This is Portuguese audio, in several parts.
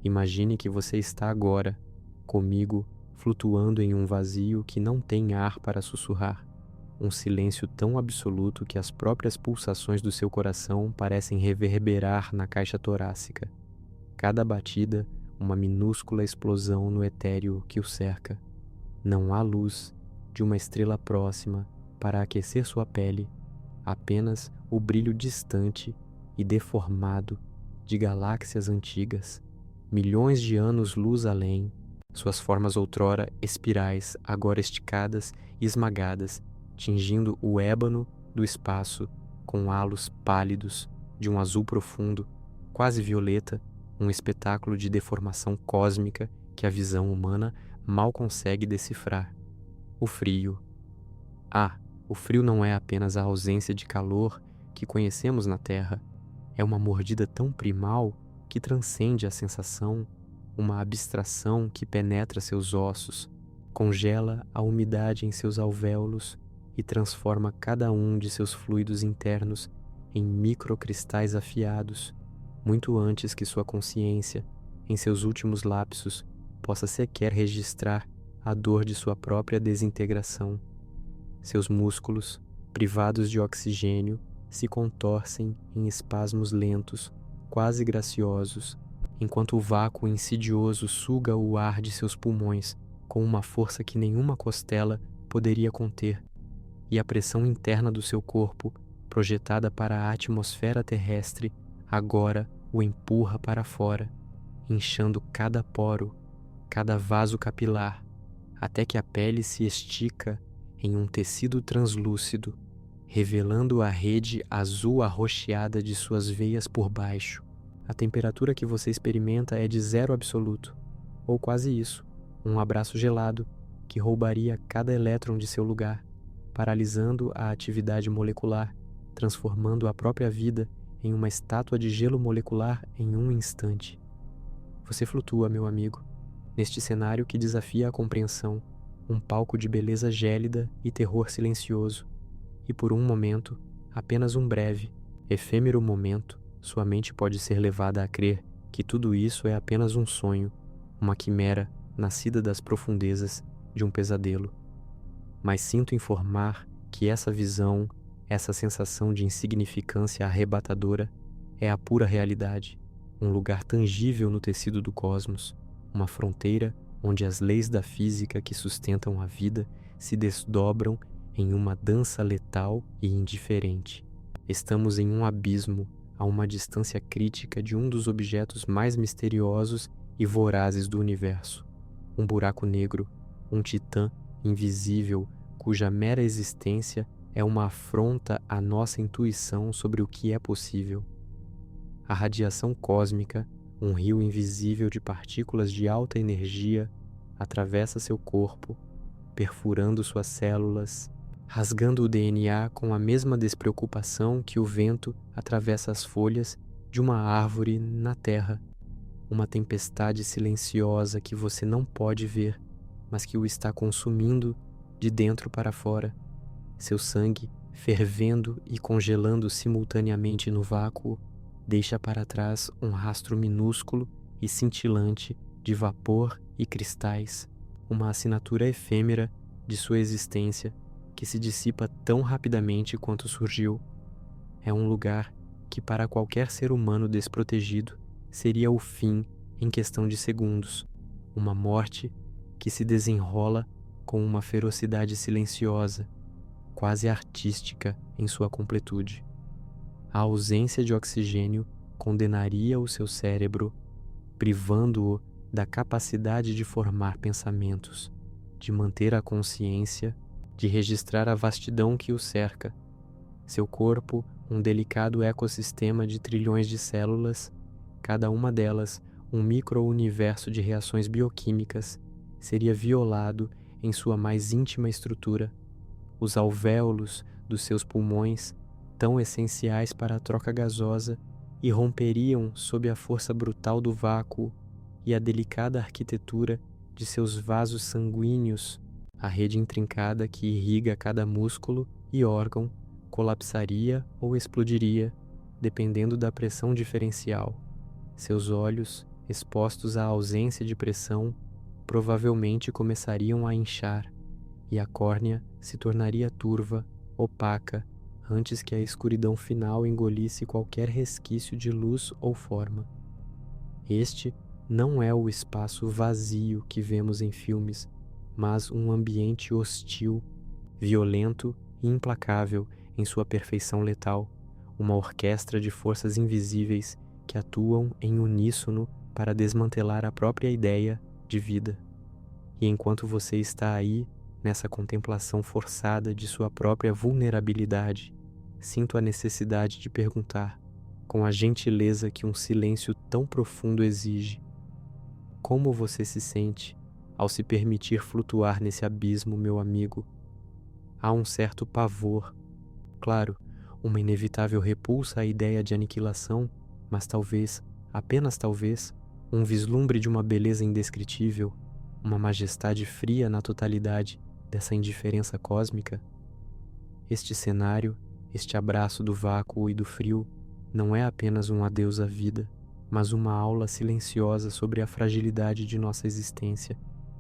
Imagine que você está agora, comigo, flutuando em um vazio que não tem ar para sussurrar. Um silêncio tão absoluto que as próprias pulsações do seu coração parecem reverberar na caixa torácica. Cada batida, uma minúscula explosão no etéreo que o cerca. Não há luz de uma estrela próxima para aquecer sua pele, apenas o brilho distante e deformado de galáxias antigas, milhões de anos-luz além, suas formas outrora espirais, agora esticadas e esmagadas, tingindo o ébano do espaço com halos pálidos de um azul profundo, quase violeta, um espetáculo de deformação cósmica que a visão humana mal consegue decifrar. O frio. O frio não é apenas a ausência de calor que conhecemos na Terra. É uma mordida tão primal que transcende a sensação, uma abstração que penetra seus ossos, congela a umidade em seus alvéolos e transforma cada um de seus fluidos internos em microcristais afiados, muito antes que sua consciência, em seus últimos lapsos, possa sequer registrar a dor de sua própria desintegração. Seus músculos, privados de oxigênio, se contorcem em espasmos lentos, quase graciosos, enquanto o vácuo insidioso suga o ar de seus pulmões com uma força que nenhuma costela poderia conter, e a pressão interna do seu corpo, projetada para a atmosfera terrestre, agora o empurra para fora, inchando cada poro, cada vaso capilar, até que a pele se estica em um tecido translúcido, revelando a rede azul arroxeada de suas veias por baixo. A temperatura que você experimenta é de zero absoluto, ou quase isso, um abraço gelado que roubaria cada elétron de seu lugar, paralisando a atividade molecular, transformando a própria vida em uma estátua de gelo molecular em um instante. Você flutua, meu amigo, neste cenário que desafia a compreensão, um palco de beleza gélida e terror silencioso, e por um momento, apenas um breve, efêmero momento, sua mente pode ser levada a crer que tudo isso é apenas um sonho, uma quimera nascida das profundezas de um pesadelo. Mas sinto informar que essa visão, essa sensação de insignificância arrebatadora, é a pura realidade, um lugar tangível no tecido do cosmos, uma fronteira onde as leis da física que sustentam a vida se desdobram em uma dança letal e indiferente. Estamos em um abismo, a uma distância crítica de um dos objetos mais misteriosos e vorazes do universo. Um buraco negro, um titã invisível cuja mera existência é uma afronta à nossa intuição sobre o que é possível. A radiação cósmica, um rio invisível de partículas de alta energia, atravessa seu corpo, perfurando suas células, rasgando o DNA com a mesma despreocupação que o vento atravessa as folhas de uma árvore na terra. Uma tempestade silenciosa que você não pode ver, mas que o está consumindo de dentro para fora. Seu sangue, fervendo e congelando simultaneamente no vácuo, deixa para trás um rastro minúsculo e cintilante de vapor e cristais, uma assinatura efêmera de sua existência que se dissipa tão rapidamente quanto surgiu. É um lugar que para qualquer ser humano desprotegido seria o fim em questão de segundos, uma morte que se desenrola com uma ferocidade silenciosa, quase artística em sua completude. A ausência de oxigênio condenaria o seu cérebro, privando-o da capacidade de formar pensamentos, de manter a consciência, de registrar a vastidão que o cerca. Seu corpo, um delicado ecossistema de trilhões de células, cada uma delas um micro-universo de reações bioquímicas, seria violado em sua mais íntima estrutura. Os alvéolos dos seus pulmões, tão essenciais para a troca gasosa, irromperiam sob a força brutal do vácuo, e a delicada arquitetura de seus vasos sanguíneos, a rede intrincada que irriga cada músculo e órgão, colapsaria ou explodiria, dependendo da pressão diferencial. Seus olhos, expostos à ausência de pressão, provavelmente começariam a inchar e a córnea se tornaria turva, opaca, antes que a escuridão final engolisse qualquer resquício de luz ou forma. Este não é o espaço vazio que vemos em filmes, mas um ambiente hostil, violento e implacável em sua perfeição letal, uma orquestra de forças invisíveis que atuam em uníssono para desmantelar a própria ideia de vida. E enquanto você está aí, nessa contemplação forçada de sua própria vulnerabilidade, sinto a necessidade de perguntar, com a gentileza que um silêncio tão profundo exige: como você se sente ao se permitir flutuar nesse abismo, meu amigo? Há um certo pavor, claro, uma inevitável repulsa à ideia de aniquilação, mas talvez, apenas talvez, um vislumbre de uma beleza indescritível, uma majestade fria na totalidade dessa indiferença cósmica. Este cenário, este abraço do vácuo e do frio, não é apenas um adeus à vida, mas uma aula silenciosa sobre a fragilidade de nossa existência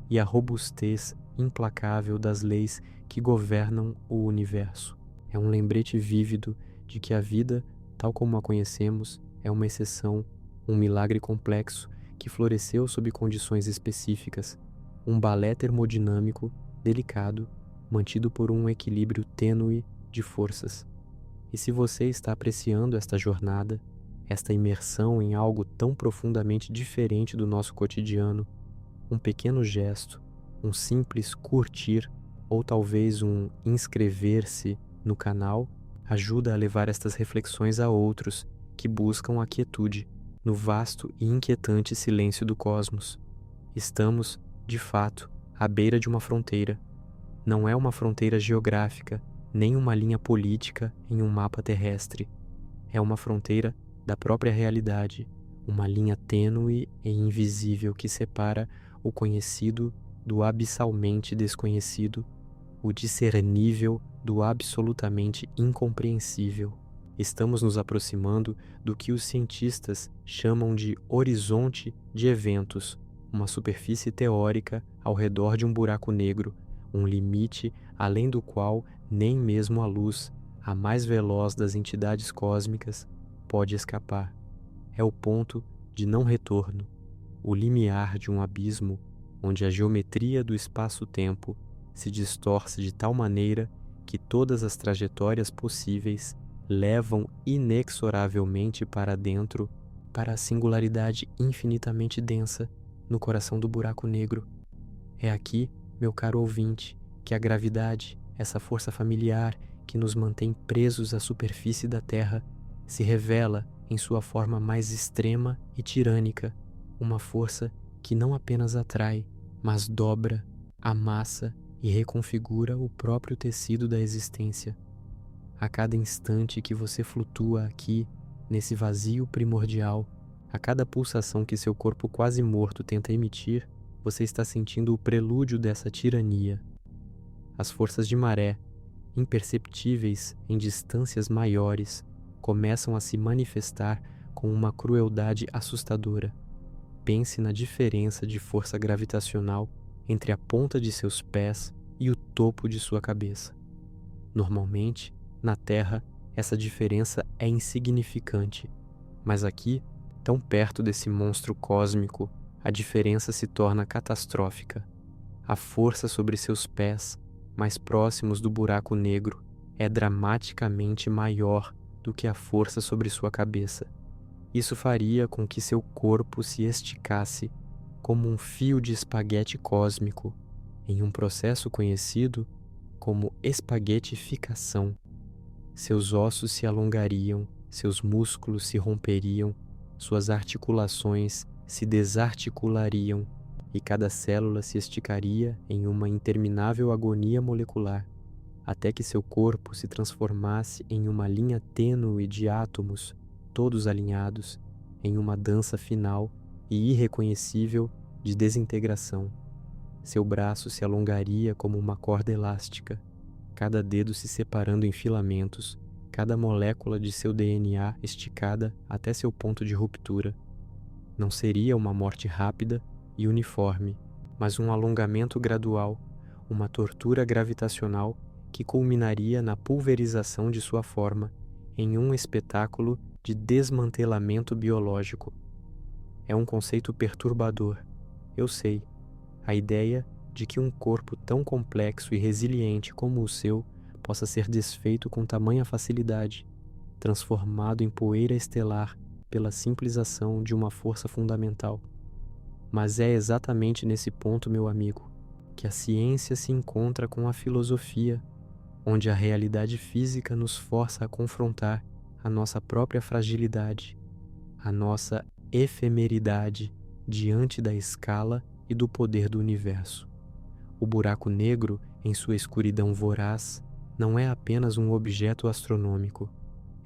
e a robustez implacável das leis que governam o universo. É um lembrete vívido de que a vida, tal como a conhecemos, é uma exceção, um milagre complexo que floresceu sob condições específicas, um balé termodinâmico delicado, mantido por um equilíbrio tênue de forças. E se você está apreciando esta jornada, esta imersão em algo tão profundamente diferente do nosso cotidiano, um pequeno gesto, um simples curtir ou talvez um inscrever-se no canal ajuda a levar estas reflexões a outros que buscam a quietude no vasto e inquietante silêncio do cosmos. Estamos, de fato, à beira de uma fronteira. Não é uma fronteira geográfica, nem uma linha política em um mapa terrestre. É uma fronteira da própria realidade, uma linha tênue e invisível que separa o conhecido do abissalmente desconhecido, o discernível do absolutamente incompreensível. Estamos nos aproximando do que os cientistas chamam de horizonte de eventos, uma superfície teórica ao redor de um buraco negro, um limite além do qual nem mesmo a luz, a mais veloz das entidades cósmicas, pode escapar. É o ponto de não retorno, o limiar de um abismo onde a geometria do espaço-tempo se distorce de tal maneira que todas as trajetórias possíveis levam inexoravelmente para dentro, para a singularidade infinitamente densa no coração do buraco negro. É aqui, meu caro ouvinte, que a gravidade, essa força familiar que nos mantém presos à superfície da Terra, se revela em sua forma mais extrema e tirânica, uma força que não apenas atrai, mas dobra, amassa e reconfigura o próprio tecido da existência. A cada instante que você flutua aqui, nesse vazio primordial, a cada pulsação que seu corpo quase morto tenta emitir, você está sentindo o prelúdio dessa tirania. As forças de maré, imperceptíveis em distâncias maiores, começam a se manifestar com uma crueldade assustadora. Pense na diferença de força gravitacional entre a ponta de seus pés e o topo de sua cabeça. Normalmente, na Terra, essa diferença é insignificante, mas aqui, tão perto desse monstro cósmico, a diferença se torna catastrófica. A força sobre seus pés, mais próximos do buraco negro, é dramaticamente maior do que a força sobre sua cabeça. Isso faria com que seu corpo se esticasse como um fio de espaguete cósmico, em um processo conhecido como espaguetificação. Seus ossos se alongariam, seus músculos se romperiam, suas articulações se desarticulariam e cada célula se esticaria em uma interminável agonia molecular, até que seu corpo se transformasse em uma linha tênue de átomos, todos alinhados, em uma dança final e irreconhecível de desintegração. Seu braço se alongaria como uma corda elástica, cada dedo se separando em filamentos, cada molécula de seu DNA esticada até seu ponto de ruptura. Não seria uma morte rápida e uniforme, mas um alongamento gradual, uma tortura gravitacional que culminaria na pulverização de sua forma em um espetáculo de desmantelamento biológico. É um conceito perturbador, eu sei. A ideia de que um corpo tão complexo e resiliente como o seu possa ser desfeito com tamanha facilidade, transformado em poeira estelar pela simples ação de uma força fundamental. Mas é exatamente nesse ponto, meu amigo, que a ciência se encontra com a filosofia, onde a realidade física nos força a confrontar a nossa própria fragilidade, a nossa efemeridade diante da escala e do poder do universo. O buraco negro, em sua escuridão voraz, não é apenas um objeto astronômico,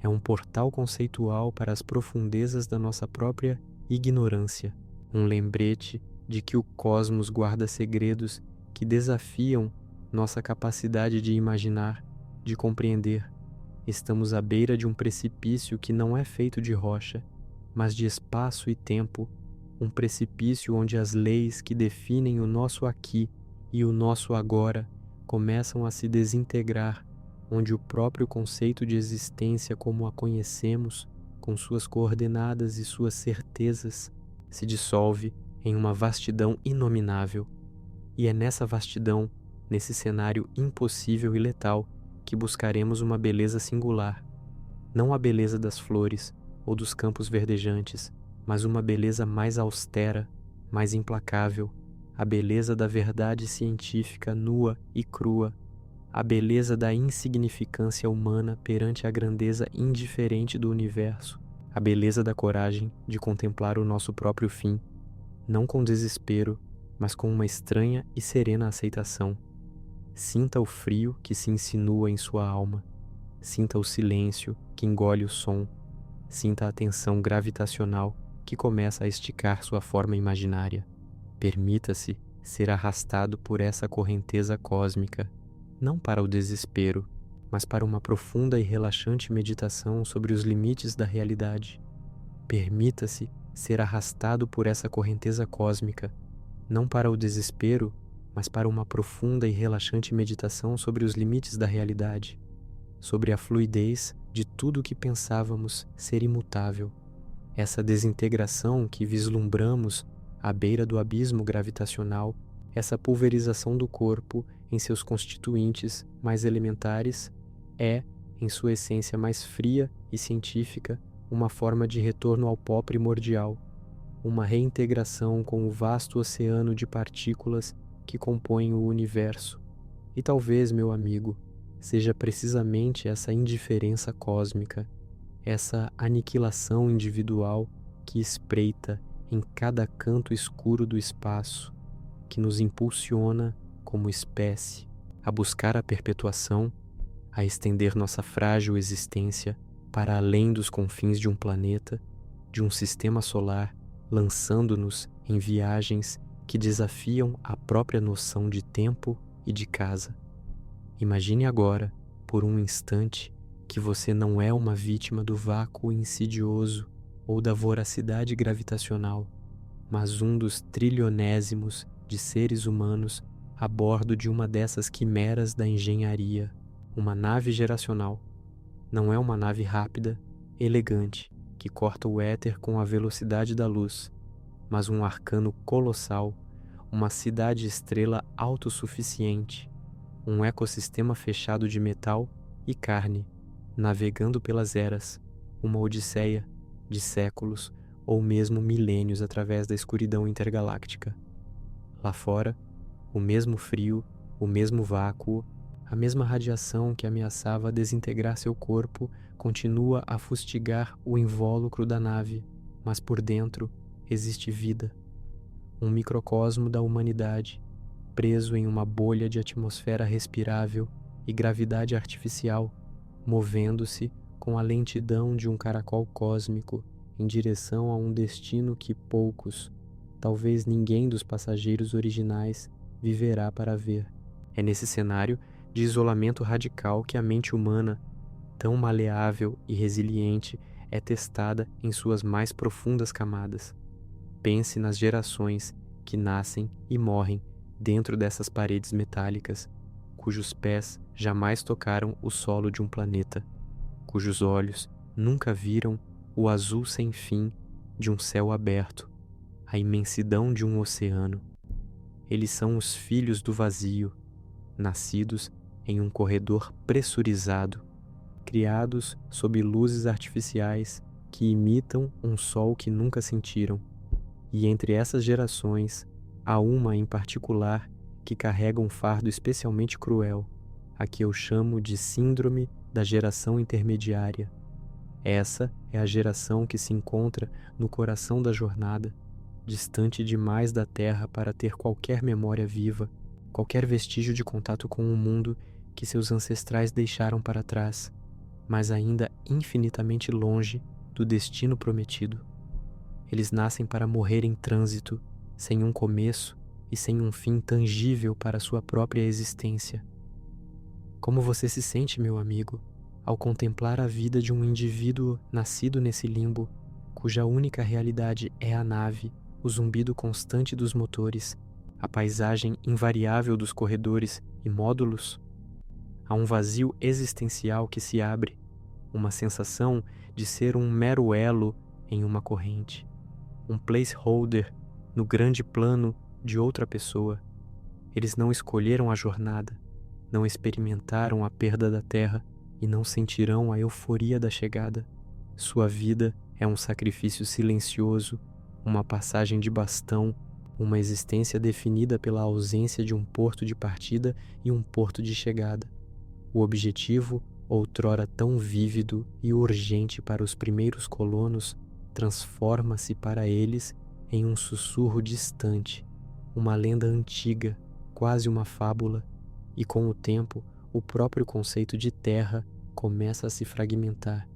é um portal conceitual para as profundezas da nossa própria ignorância, um lembrete de que o cosmos guarda segredos que desafiam nossa capacidade de imaginar, de compreender. Estamos à beira de um precipício que não é feito de rocha, mas de espaço e tempo, um precipício onde as leis que definem o nosso aqui e o nosso agora começam a se desintegrar, onde o próprio conceito de existência como a conhecemos, com suas coordenadas e suas certezas, se dissolve em uma vastidão inominável. E é nessa vastidão, nesse cenário impossível e letal, que buscaremos uma beleza singular. Não a beleza das flores ou dos campos verdejantes, mas uma beleza mais austera, mais implacável, a beleza da verdade científica nua e crua, a beleza da insignificância humana perante a grandeza indiferente do universo, a beleza da coragem de contemplar o nosso próprio fim, não com desespero, mas com uma estranha e serena aceitação. Sinta o frio que se insinua em sua alma, sinta o silêncio que engole o som, sinta a tensão gravitacional que começa a esticar sua forma imaginária. Permita-se ser arrastado por essa correnteza cósmica, não para o desespero, mas para uma profunda e relaxante meditação sobre os limites da realidade. Permita-se ser arrastado por essa correnteza cósmica, não para o desespero, mas para uma profunda e relaxante meditação sobre os limites da realidade, sobre a fluidez de tudo o que pensávamos ser imutável. Essa desintegração que vislumbramos à beira do abismo gravitacional, essa pulverização do corpo em seus constituintes mais elementares, é, em sua essência mais fria e científica, uma forma de retorno ao pó primordial, uma reintegração com o vasto oceano de partículas que compõem o universo. E talvez, meu amigo, seja precisamente essa indiferença cósmica, essa aniquilação individual que espreita em cada canto escuro do espaço, que nos impulsiona como espécie a buscar a perpetuação, a estender nossa frágil existência para além dos confins de um planeta, de um sistema solar, lançando-nos em viagens que desafiam a própria noção de tempo e de casa. Imagine agora, por um instante, que você não é uma vítima do vácuo insidioso ou da voracidade gravitacional, mas um dos trilionésimos de seres humanos a bordo de uma dessas quimeras da engenharia, uma nave geracional. Não é uma nave rápida, elegante, que corta o éter com a velocidade da luz, mas um arcano colossal, uma cidade-estrela autossuficiente, um ecossistema fechado de metal e carne, navegando pelas eras, uma odisseia de séculos ou mesmo milênios através da escuridão intergaláctica. Lá fora, o mesmo frio, o mesmo vácuo, a mesma radiação que ameaçava desintegrar seu corpo continua a fustigar o invólucro da nave, mas por dentro existe vida. Um microcosmo da humanidade, preso em uma bolha de atmosfera respirável e gravidade artificial, movendo-se com a lentidão de um caracol cósmico em direção a um destino que poucos, talvez ninguém dos passageiros originais, viverá para ver. É nesse cenário de isolamento radical que a mente humana, tão maleável e resiliente, é testada em suas mais profundas camadas. Pense nas gerações que nascem e morrem dentro dessas paredes metálicas, cujos pés jamais tocaram o solo de um planeta, cujos olhos nunca viram o azul sem fim de um céu aberto, a imensidão de um oceano. Eles são os filhos do vazio, nascidos em um corredor pressurizado, criados sob luzes artificiais que imitam um sol que nunca sentiram. E entre essas gerações, há uma em particular que carrega um fardo especialmente cruel, a que eu chamo de Síndrome da Geração Intermediária. Essa é a geração que se encontra no coração da jornada, distante demais da Terra para ter qualquer memória viva, qualquer vestígio de contato com o mundo que seus ancestrais deixaram para trás, mas ainda infinitamente longe do destino prometido. Eles nascem para morrer em trânsito, sem um começo e sem um fim tangível para sua própria existência. Como você se sente, meu amigo, ao contemplar a vida de um indivíduo nascido nesse limbo, cuja única realidade é a nave, o zumbido constante dos motores, a paisagem invariável dos corredores e módulos? Há um vazio existencial que se abre, uma sensação de ser um mero elo em uma corrente, um placeholder no grande plano de outra pessoa. Eles não escolheram a jornada, não experimentaram a perda da terra e não sentirão a euforia da chegada. Sua vida é um sacrifício silencioso, uma passagem de bastão, uma existência definida pela ausência de um porto de partida e um porto de chegada. O objetivo, outrora tão vívido e urgente para os primeiros colonos, transforma-se para eles em um sussurro distante, uma lenda antiga, quase uma fábula, e com o tempo o próprio conceito de terra começa a se fragmentar,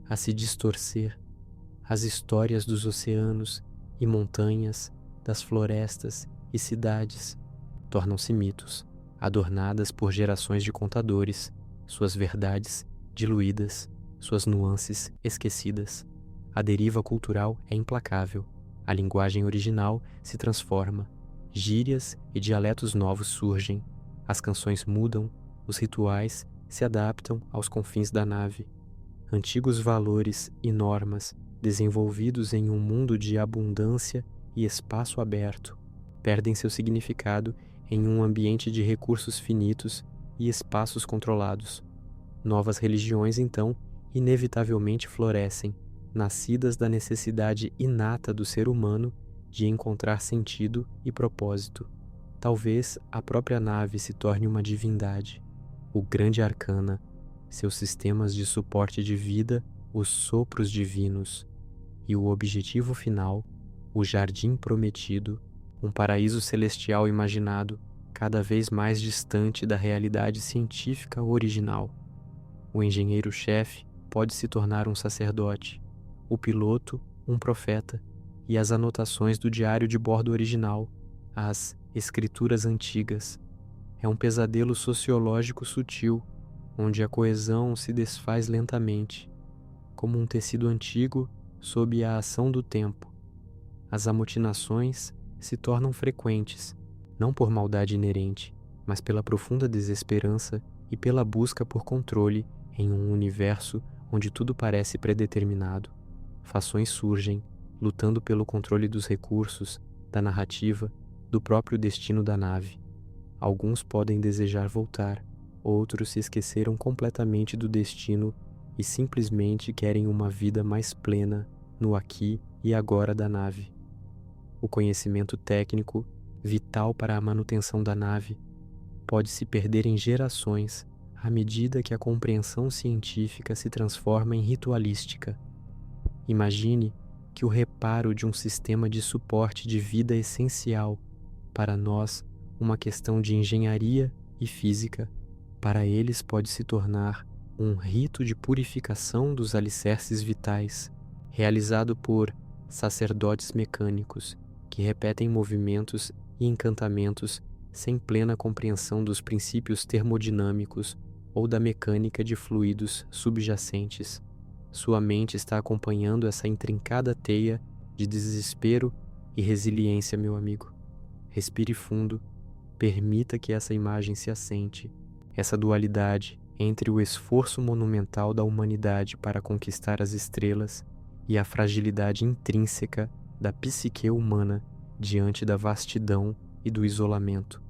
a se distorcer. As histórias dos oceanos e montanhas, das florestas e cidades tornam-se mitos, adornadas por gerações de contadores, suas verdades diluídas, suas nuances esquecidas. A deriva cultural é implacável, a linguagem original se transforma, gírias e dialetos novos surgem, as canções mudam, os rituais se adaptam aos confins da nave. Antigos valores e normas, desenvolvidos em um mundo de abundância e espaço aberto, perdem seu significado em um ambiente de recursos finitos e espaços controlados. Novas religiões, então, inevitavelmente florescem, nascidas da necessidade inata do ser humano de encontrar sentido e propósito. Talvez a própria nave se torne uma divindade, o grande arcana, seus sistemas de suporte de vida, os sopros divinos, e o objetivo final, o jardim prometido, um paraíso celestial imaginado, cada vez mais distante da realidade científica original. O engenheiro-chefe pode se tornar um sacerdote, o piloto um profeta, e as anotações do diário de bordo original, as escrituras antigas. É um pesadelo sociológico sutil, onde a coesão se desfaz lentamente, como um tecido antigo sob a ação do tempo. As amotinações se tornam frequentes, não por maldade inerente, mas pela profunda desesperança e pela busca por controle em um universo onde tudo parece predeterminado. Fações surgem, lutando pelo controle dos recursos, da narrativa, do próprio destino da nave. Alguns podem desejar voltar, outros se esqueceram completamente do destino e simplesmente querem uma vida mais plena no aqui e agora da nave. O conhecimento técnico, vital para a manutenção da nave, pode se perder em gerações à medida que a compreensão científica se transforma em ritualística. Imagine que o reparo de um sistema de suporte de vida essencial, para nós, uma questão de engenharia e física, para eles pode se tornar um rito de purificação dos alicerces vitais, realizado por sacerdotes mecânicos que repetem movimentos e encantamentos sem plena compreensão dos princípios termodinâmicos ou da mecânica de fluidos subjacentes. Sua mente está acompanhando essa intrincada teia de desespero e resiliência, meu amigo. Respire fundo, permita que essa imagem se assente, essa dualidade entre o esforço monumental da humanidade para conquistar as estrelas e a fragilidade intrínseca da psique humana diante da vastidão e do isolamento.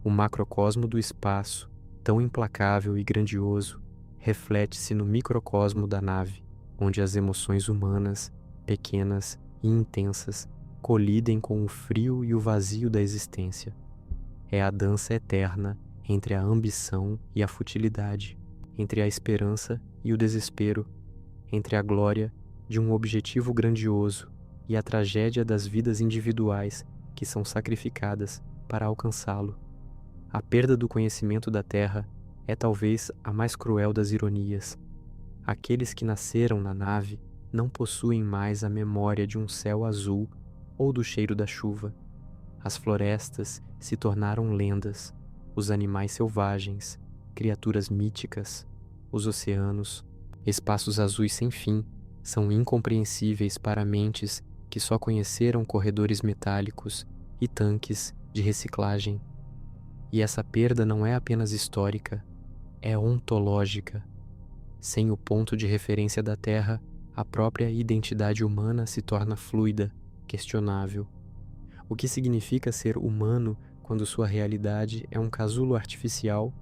O macrocosmo do espaço, tão implacável e grandioso, reflete-se no microcosmo da nave, onde as emoções humanas, pequenas e intensas, colidem com o frio e o vazio da existência. É a dança eterna entre a ambição e a futilidade, entre a esperança e o desespero, entre a glória de um objetivo grandioso e a tragédia das vidas individuais que são sacrificadas para alcançá-lo. A perda do conhecimento da Terra é talvez a mais cruel das ironias. Aqueles que nasceram na nave não possuem mais a memória de um céu azul ou do cheiro da chuva. As florestas se tornaram lendas, os animais selvagens, criaturas míticas, os oceanos, espaços azuis sem fim, são incompreensíveis para mentes que só conheceram corredores metálicos e tanques de reciclagem. E essa perda não é apenas histórica, é ontológica. Sem o ponto de referência da Terra, a própria identidade humana se torna fluida, questionável. O que significa ser humano quando sua realidade é um casulo artificial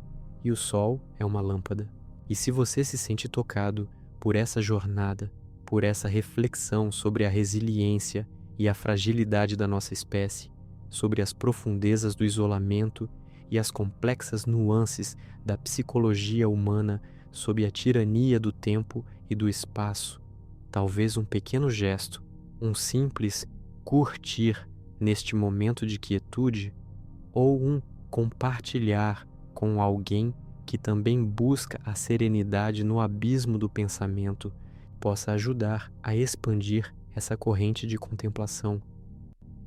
e o Sol é uma lâmpada? E se você se sente tocado por essa jornada, por essa reflexão sobre a resiliência e a fragilidade da nossa espécie, sobre as profundezas do isolamento e as complexas nuances da psicologia humana sob a tirania do tempo e do espaço, talvez um pequeno gesto, um simples curtir neste momento de quietude, ou um compartilhar com alguém que também busca a serenidade no abismo do pensamento, possa ajudar a expandir essa corrente de contemplação.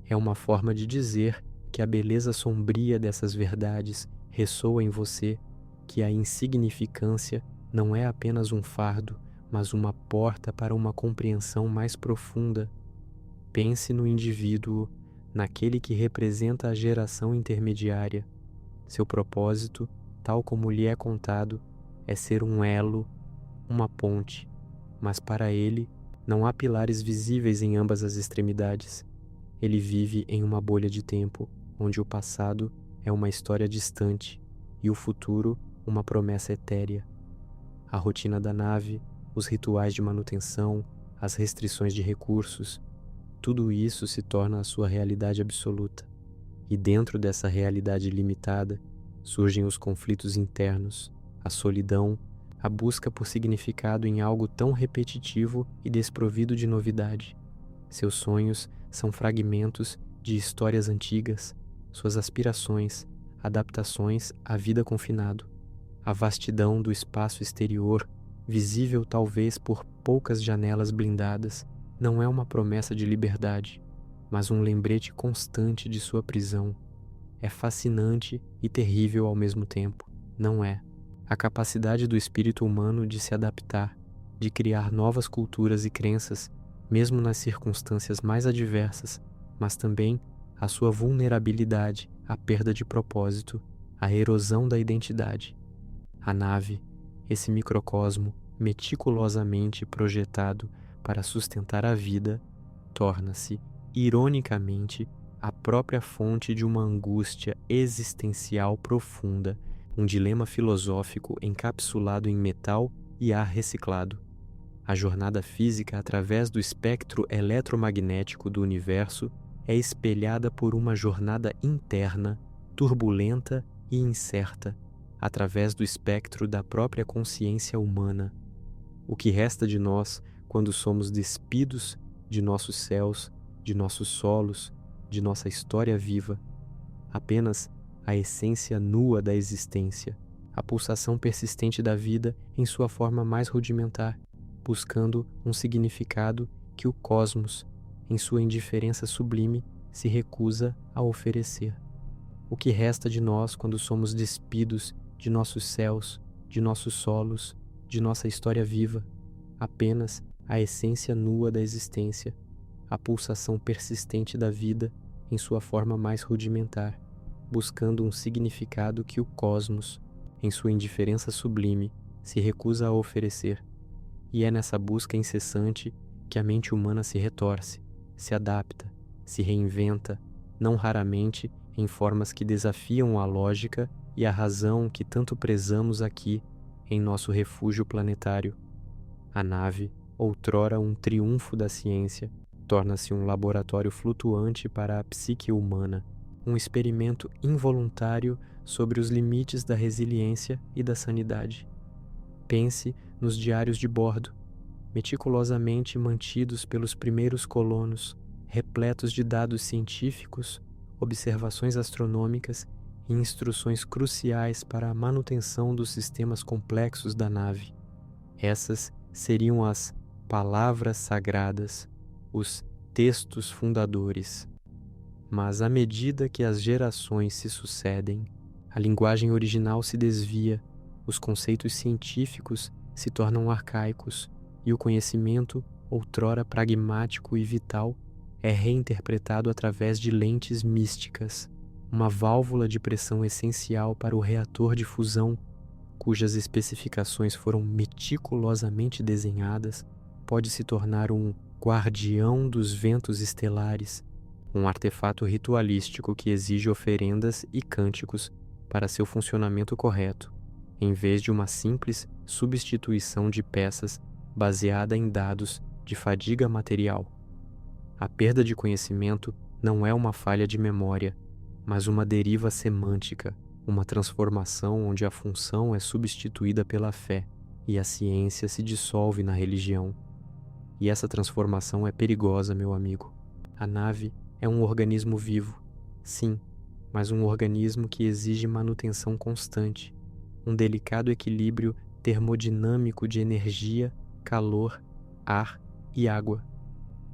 É uma forma de dizer que a beleza sombria dessas verdades ressoa em você, que a insignificância não é apenas um fardo, mas uma porta para uma compreensão mais profunda. Pense no indivíduo, naquele que representa a geração intermediária. Seu propósito, tal como lhe é contado, é ser um elo, uma ponte, mas para ele não há pilares visíveis em ambas as extremidades. Ele vive em uma bolha de tempo, onde o passado é uma história distante e o futuro uma promessa etérea. A rotina da nave, os rituais de manutenção, as restrições de recursos, tudo isso se torna a sua realidade absoluta. E dentro dessa realidade limitada, surgem os conflitos internos, a solidão, a busca por significado em algo tão repetitivo e desprovido de novidade. Seus sonhos são fragmentos de histórias antigas, suas aspirações, adaptações à vida confinado. A vastidão do espaço exterior, visível talvez por poucas janelas blindadas, não é uma promessa de liberdade, mas um lembrete constante de sua prisão. É fascinante e terrível ao mesmo tempo, não é? A capacidade do espírito humano de se adaptar, de criar novas culturas e crenças, mesmo nas circunstâncias mais adversas, mas também a sua vulnerabilidade à perda de propósito, à erosão da identidade. A nave, esse microcosmo meticulosamente projetado para sustentar a vida, torna-se, ironicamente, a própria fonte de uma angústia existencial profunda, um dilema filosófico encapsulado em metal e ar reciclado. A jornada física através do espectro eletromagnético do universo é espelhada por uma jornada interna, turbulenta e incerta, através do espectro da própria consciência humana. O que resta de nós quando somos despidos de nossos céus, de nossos solos, de nossa história viva? Apenas a essência nua da existência, a pulsação persistente da vida em sua forma mais rudimentar, buscando um significado que o cosmos, em sua indiferença sublime, se recusa a oferecer. O que resta de nós quando somos despidos de nossos céus, de nossos solos, de nossa história viva? Apenas a essência nua da existência, a pulsação persistente da vida em sua forma mais rudimentar, buscando um significado que o cosmos, em sua indiferença sublime, se recusa a oferecer. E é nessa busca incessante que a mente humana se retorce, se adapta, se reinventa, não raramente em formas que desafiam a lógica e a razão que tanto prezamos aqui em nosso refúgio planetário. A nave, outrora um triunfo da ciência, torna-se um laboratório flutuante para a psique humana, um experimento involuntário sobre os limites da resiliência e da sanidade. Pense nos diários de bordo, meticulosamente mantidos pelos primeiros colonos, repletos de dados científicos, observações astronômicas e instruções cruciais para a manutenção dos sistemas complexos da nave. Essas seriam as palavras sagradas, os textos fundadores. Mas à medida que as gerações se sucedem, a linguagem original se desvia, os conceitos científicos se tornam arcaicos e o conhecimento, outrora pragmático e vital, é reinterpretado através de lentes místicas, uma válvula de pressão essencial para o reator de fusão, cujas especificações foram meticulosamente desenhadas, pode se tornar um guardião dos ventos estelares, um artefato ritualístico que exige oferendas e cânticos para seu funcionamento correto, em vez de uma simples substituição de peças baseada em dados de fadiga material. A perda de conhecimento não é uma falha de memória, mas uma deriva semântica, uma transformação onde a função é substituída pela fé e a ciência se dissolve na religião. E essa transformação é perigosa, meu amigo. A nave é um organismo vivo, sim, mas um organismo que exige manutenção constante, um delicado equilíbrio termodinâmico de energia, calor, ar e água.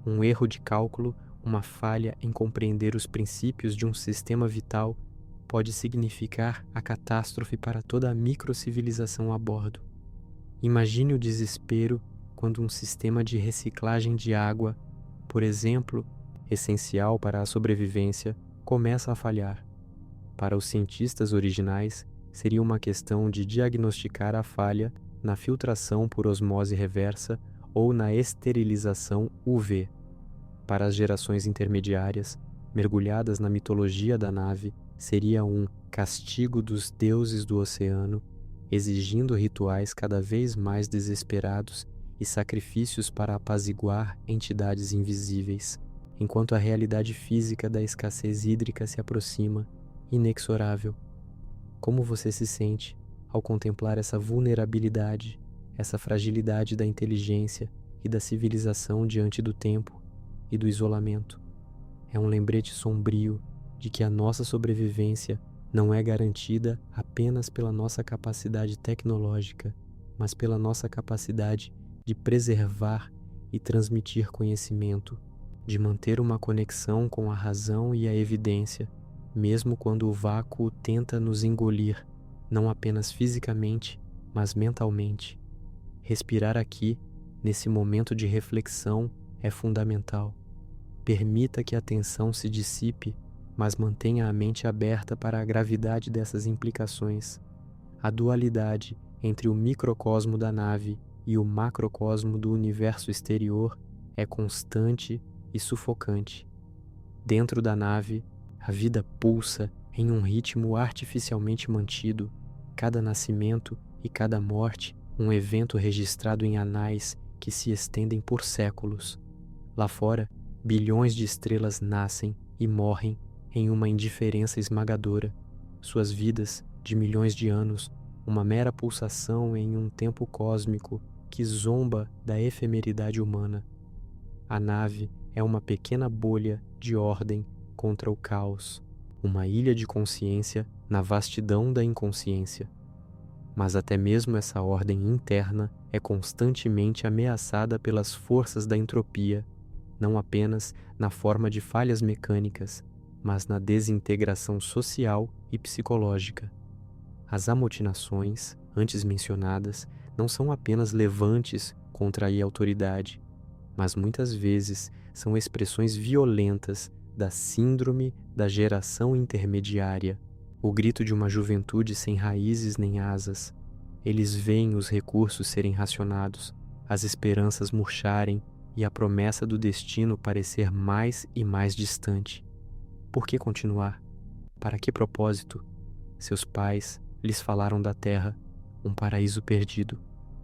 Um erro de cálculo, uma falha em compreender os princípios de um sistema vital pode significar a catástrofe para toda a microcivilização a bordo. Imagine o desespero quando um sistema de reciclagem de água, por exemplo, essencial para a sobrevivência, começa a falhar. Para os cientistas originais, seria uma questão de diagnosticar a falha na filtração por osmose reversa ou na esterilização UV. Para as gerações intermediárias, mergulhadas na mitologia da nave, seria um castigo dos deuses do oceano, exigindo rituais cada vez mais desesperados e sacrifícios para apaziguar entidades invisíveis, enquanto a realidade física da escassez hídrica se aproxima, inexorável. Como você se sente ao contemplar essa vulnerabilidade, essa fragilidade da inteligência e da civilização diante do tempo e do isolamento? É um lembrete sombrio de que a nossa sobrevivência não é garantida apenas pela nossa capacidade tecnológica, mas pela nossa capacidade de preservar e transmitir conhecimento, de manter uma conexão com a razão e a evidência, mesmo quando o vácuo tenta nos engolir, não apenas fisicamente, mas mentalmente. Respirar aqui, nesse momento de reflexão, é fundamental. Permita que a tensão se dissipe, mas mantenha a mente aberta para a gravidade dessas implicações. A dualidade entre o microcosmo da nave e o macrocosmo do universo exterior é constante e sufocante. Dentro da nave, a vida pulsa em um ritmo artificialmente mantido, cada nascimento e cada morte um evento registrado em anais que se estendem por séculos. Lá fora, bilhões de estrelas nascem e morrem em uma indiferença esmagadora, suas vidas, de milhões de anos, uma mera pulsação em um tempo cósmico que zomba da efemeridade humana. A nave é uma pequena bolha de ordem contra o caos, uma ilha de consciência na vastidão da inconsciência. Mas até mesmo essa ordem interna é constantemente ameaçada pelas forças da entropia, não apenas na forma de falhas mecânicas, mas na desintegração social e psicológica. As amotinações, antes mencionadas, não são apenas levantes contra a autoridade, mas muitas vezes são expressões violentas da síndrome da geração intermediária, o grito de uma juventude sem raízes nem asas. Eles veem os recursos serem racionados, as esperanças murcharem e a promessa do destino parecer mais e mais distante. Por que continuar? Para que propósito? Seus pais lhes falaram da terra, um paraíso perdido.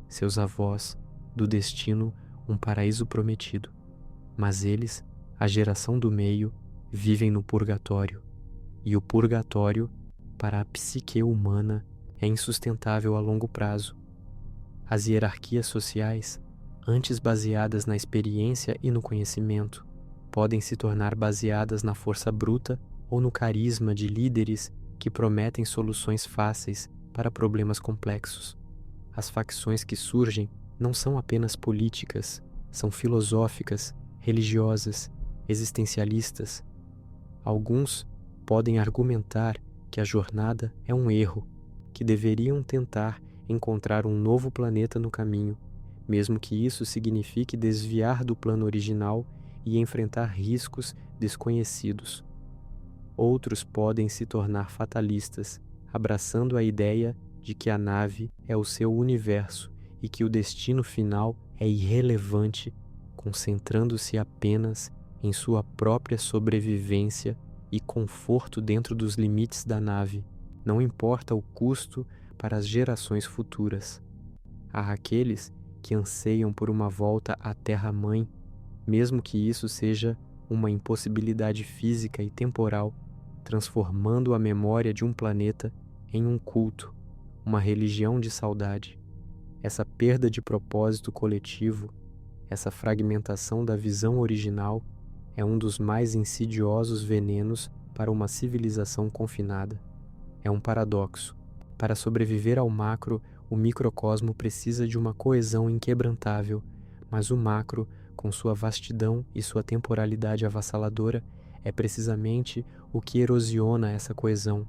Seus avós, do destino, um paraíso prometido. Mas eles, a geração do meio, vivem no purgatório. E o purgatório, para a psique humana, é insustentável a longo prazo. As hierarquias sociais, antes baseadas na experiência e no conhecimento, podem se tornar baseadas na força bruta ou no carisma de líderes que prometem soluções fáceis para problemas complexos. As facções que surgem não são apenas políticas, são filosóficas, religiosas, existencialistas. Alguns podem argumentar que a jornada é um erro, que deveriam tentar encontrar um novo planeta no caminho, mesmo que isso signifique desviar do plano original e enfrentar riscos desconhecidos. Outros podem se tornar fatalistas, abraçando a ideia de que a nave é o seu universo e que o destino final é irrelevante, concentrando-se apenas em sua própria sobrevivência e conforto dentro dos limites da nave, não importa o custo para as gerações futuras. Há aqueles que anseiam por uma volta à Terra-mãe, mesmo que isso seja uma impossibilidade física e temporal, transformando a memória de um planeta em um culto, uma religião de saudade. Essa perda de propósito coletivo, essa fragmentação da visão original, é um dos mais insidiosos venenos para uma civilização confinada. É um paradoxo. Para sobreviver ao macro, o microcosmo precisa de uma coesão inquebrantável, mas o macro, com sua vastidão e sua temporalidade avassaladora, é precisamente o que erosiona essa coesão.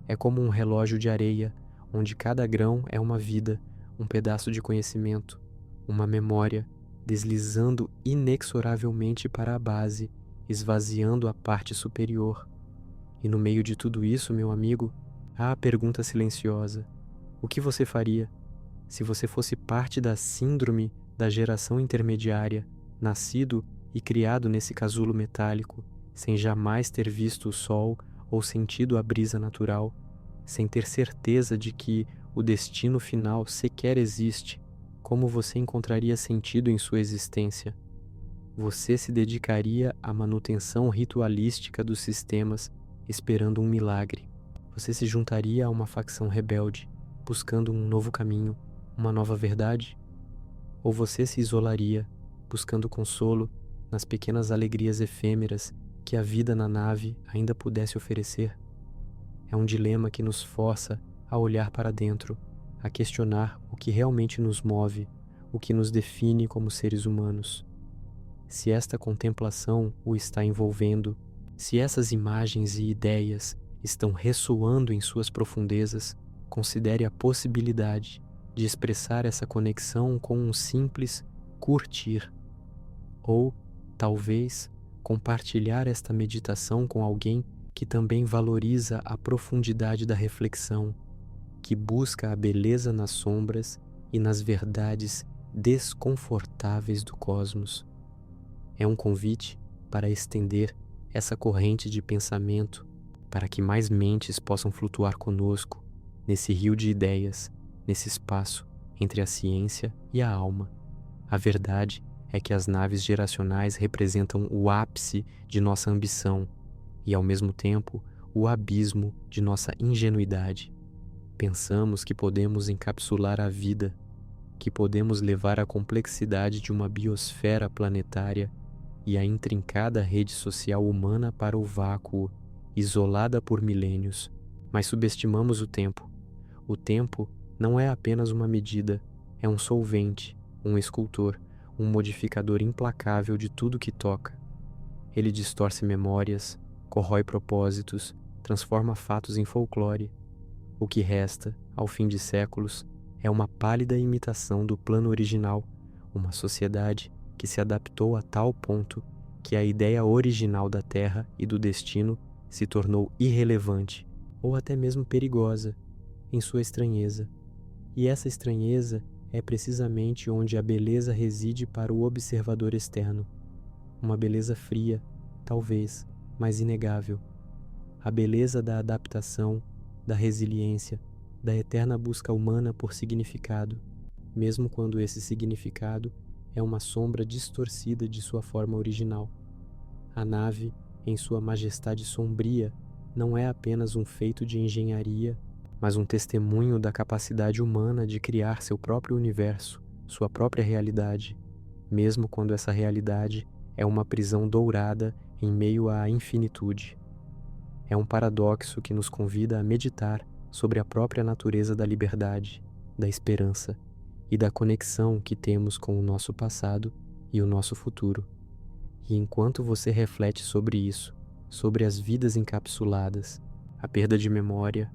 É como um relógio de areia, onde cada grão é uma vida, um pedaço de conhecimento, uma memória, deslizando inexoravelmente para a base, esvaziando a parte superior. E no meio de tudo isso, meu amigo, há a pergunta silenciosa: o que você faria se você fosse parte da síndrome da geração intermediária, nascido e criado nesse casulo metálico, sem jamais ter visto o sol ou sentido a brisa natural, sem ter certeza de que o destino final sequer existe? Como você encontraria sentido em sua existência? Você se dedicaria à manutenção ritualística dos sistemas, esperando um milagre. Você se juntaria a uma facção rebelde, buscando um novo caminho, uma nova verdade? Ou você se isolaria, buscando consolo nas pequenas alegrias efêmeras que a vida na nave ainda pudesse oferecer? É um dilema que nos força a olhar para dentro, a questionar o que realmente nos move, o que nos define como seres humanos. Se esta contemplação o está envolvendo, se essas imagens e ideias estão ressoando em suas profundezas, considere a possibilidade de expressar essa conexão com um simples curtir, ou, talvez, compartilhar esta meditação com alguém que também valoriza a profundidade da reflexão, que busca a beleza nas sombras e nas verdades desconfortáveis do cosmos. É um convite para estender essa corrente de pensamento para que mais mentes possam flutuar conosco nesse rio de ideias, nesse espaço entre a ciência e a alma. A verdade é que as naves geracionais representam o ápice de nossa ambição e, ao mesmo tempo, o abismo de nossa ingenuidade. Pensamos que podemos encapsular a vida, que podemos levar a complexidade de uma biosfera planetária e a intrincada rede social humana para o vácuo, isolada por milênios, mas subestimamos o tempo. O tempo não é apenas uma medida, é um solvente, um escultor, um modificador implacável de tudo que toca. Ele distorce memórias, corrói propósitos, transforma fatos em folclore. O que resta, ao fim de séculos, é uma pálida imitação do plano original, uma sociedade que se adaptou a tal ponto que a ideia original da Terra e do destino se tornou irrelevante ou até mesmo perigosa em sua estranheza. E essa estranheza é precisamente onde a beleza reside para o observador externo. Uma beleza fria, talvez, mas inegável. A beleza da adaptação, da resiliência, da eterna busca humana por significado, mesmo quando esse significado é uma sombra distorcida de sua forma original. A nave, em sua majestade sombria, não é apenas um feito de engenharia, mas um testemunho da capacidade humana de criar seu próprio universo, sua própria realidade, mesmo quando essa realidade é uma prisão dourada em meio à infinitude. É um paradoxo que nos convida a meditar sobre a própria natureza da liberdade, da esperança e da conexão que temos com o nosso passado e o nosso futuro. E enquanto você reflete sobre isso, sobre as vidas encapsuladas, a perda de memória,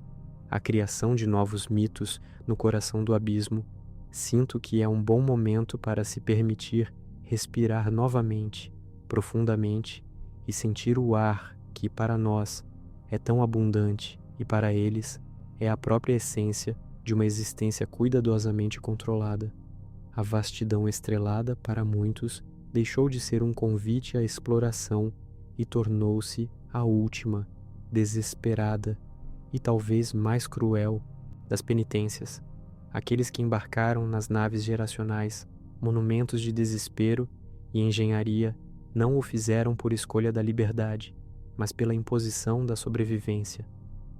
a criação de novos mitos no coração do abismo, sinto que é um bom momento para se permitir respirar novamente, profundamente, e sentir o ar que, para nós, é tão abundante e, para eles, é a própria essência de uma existência cuidadosamente controlada. A vastidão estrelada, para muitos, deixou de ser um convite à exploração e tornou-se a última, desesperada e talvez mais cruel das penitências. Aqueles que embarcaram nas naves geracionais, monumentos de desespero e engenharia, não o fizeram por escolha da liberdade, mas pela imposição da sobrevivência.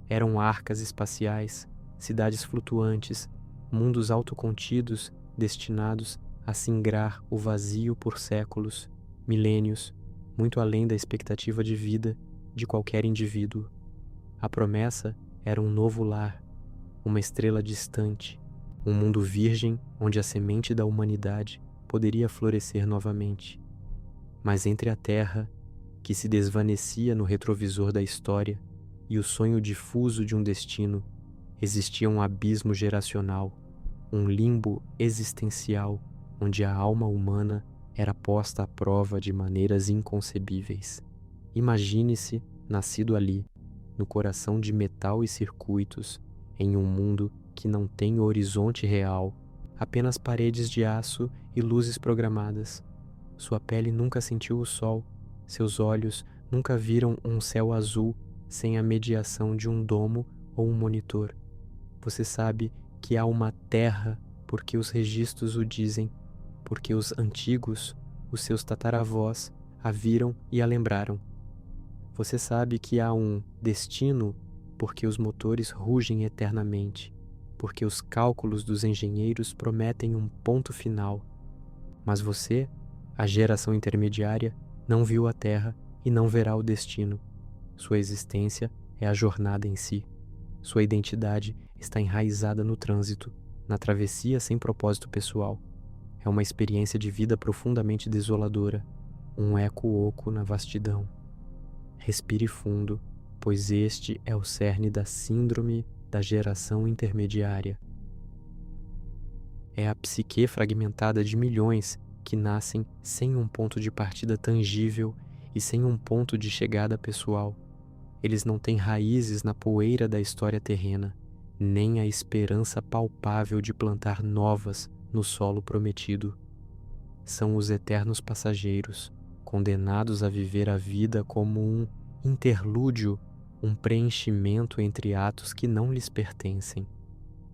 Eram arcas espaciais, cidades flutuantes, mundos autocontidos destinados a singrar o vazio por séculos, milênios, muito além da expectativa de vida de qualquer indivíduo. A promessa era um novo lar, uma estrela distante, um mundo virgem onde a semente da humanidade poderia florescer novamente. Mas entre a terra, que se desvanecia no retrovisor da história, e o sonho difuso de um destino, existia um abismo geracional, um limbo existencial onde a alma humana era posta à prova de maneiras inconcebíveis. Imagine-se nascido ali, no coração de metal e circuitos, em um mundo que não tem horizonte real, apenas paredes de aço e luzes programadas. Sua pele nunca sentiu o sol, seus olhos nunca viram um céu azul sem a mediação de um domo ou um monitor. Você sabe que há uma terra porque os registros o dizem, porque os antigos, os seus tataravós, a viram e a lembraram. Você sabe que há um destino porque os motores rugem eternamente, porque os cálculos dos engenheiros prometem um ponto final. Mas você, a geração intermediária, não viu a Terra e não verá o destino. Sua existência é a jornada em si. Sua identidade está enraizada no trânsito, na travessia sem propósito pessoal. É uma experiência de vida profundamente desoladora, um eco oco na vastidão. Respire fundo, pois este é o cerne da síndrome da geração intermediária. É a psique fragmentada de milhões que nascem sem um ponto de partida tangível e sem um ponto de chegada pessoal. Eles não têm raízes na poeira da história terrena, nem a esperança palpável de plantar novas no solo prometido. São os eternos passageiros, condenados a viver a vida como um interlúdio, um preenchimento entre atos que não lhes pertencem.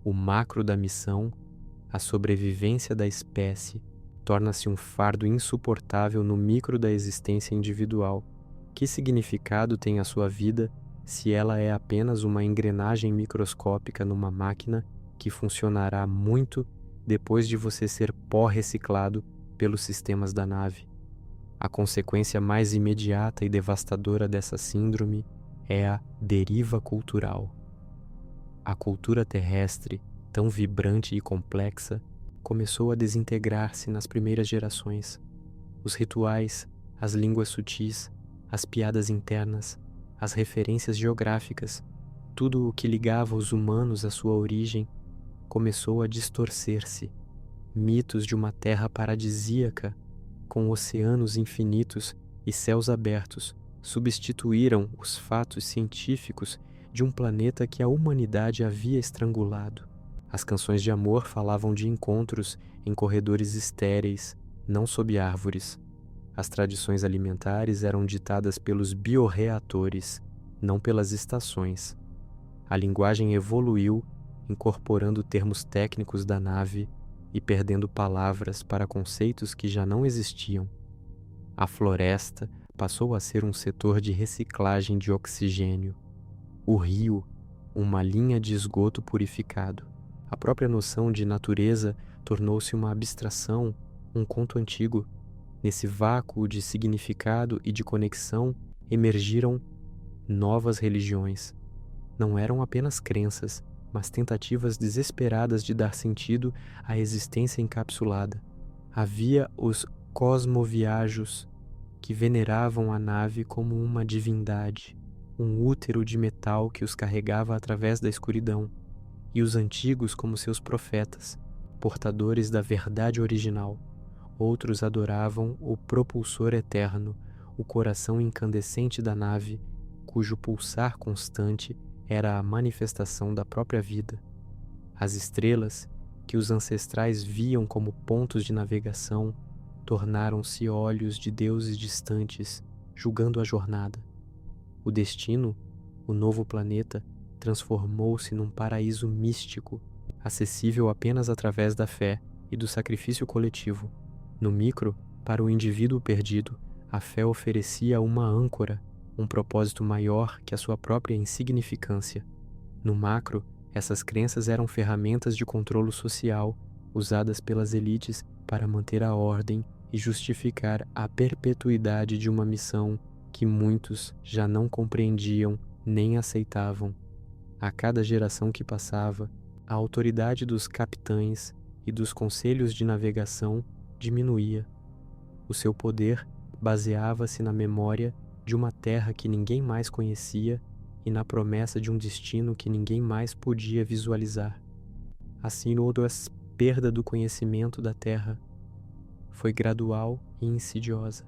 O macro da missão, a sobrevivência da espécie, torna-se um fardo insuportável no micro da existência individual. Que significado tem a sua vida se ela é apenas uma engrenagem microscópica numa máquina que funcionará muito depois de você ser pó reciclado pelos sistemas da nave? A consequência mais imediata e devastadora dessa síndrome é a deriva cultural. A cultura terrestre, tão vibrante e complexa, começou a desintegrar-se nas primeiras gerações. Os rituais, as línguas sutis, as piadas internas, as referências geográficas, tudo o que ligava os humanos à sua origem, começou a distorcer-se. Mitos de uma terra paradisíaca, com oceanos infinitos e céus abertos substituíram os fatos científicos de um planeta que a humanidade havia estrangulado. As canções de amor falavam de encontros em corredores estéreis, não sob árvores. As tradições alimentares eram ditadas pelos biorreatores, não pelas estações. A linguagem evoluiu, incorporando termos técnicos da nave e perdendo palavras para conceitos que já não existiam. A floresta passou a ser um setor de reciclagem de oxigênio. O rio, uma linha de esgoto purificado. A própria noção de natureza tornou-se uma abstração, um conto antigo. Nesse vácuo de significado e de conexão emergiram novas religiões. Não eram apenas crenças, mas tentativas desesperadas de dar sentido à existência encapsulada. Havia os cosmoviajos, que veneravam a nave como uma divindade, um útero de metal que os carregava através da escuridão, e os antigos como seus profetas, portadores da verdade original. Outros adoravam o propulsor eterno, o coração incandescente da nave, cujo pulsar constante era a manifestação da própria vida. As estrelas, que os ancestrais viam como pontos de navegação, tornaram-se olhos de deuses distantes, julgando a jornada. O destino, o novo planeta, transformou-se num paraíso místico, acessível apenas através da fé e do sacrifício coletivo. No micro, para o indivíduo perdido, a fé oferecia uma âncora, um propósito maior que a sua própria insignificância. No macro, essas crenças eram ferramentas de controle social, usadas pelas elites para manter a ordem e justificar a perpetuidade de uma missão que muitos já não compreendiam nem aceitavam. A cada geração que passava, a autoridade dos capitães e dos conselhos de navegação diminuía. O seu poder baseava-se na memória de uma terra que ninguém mais conhecia e na promessa de um destino que ninguém mais podia visualizar. Assim, a perda do conhecimento da terra foi gradual e insidiosa.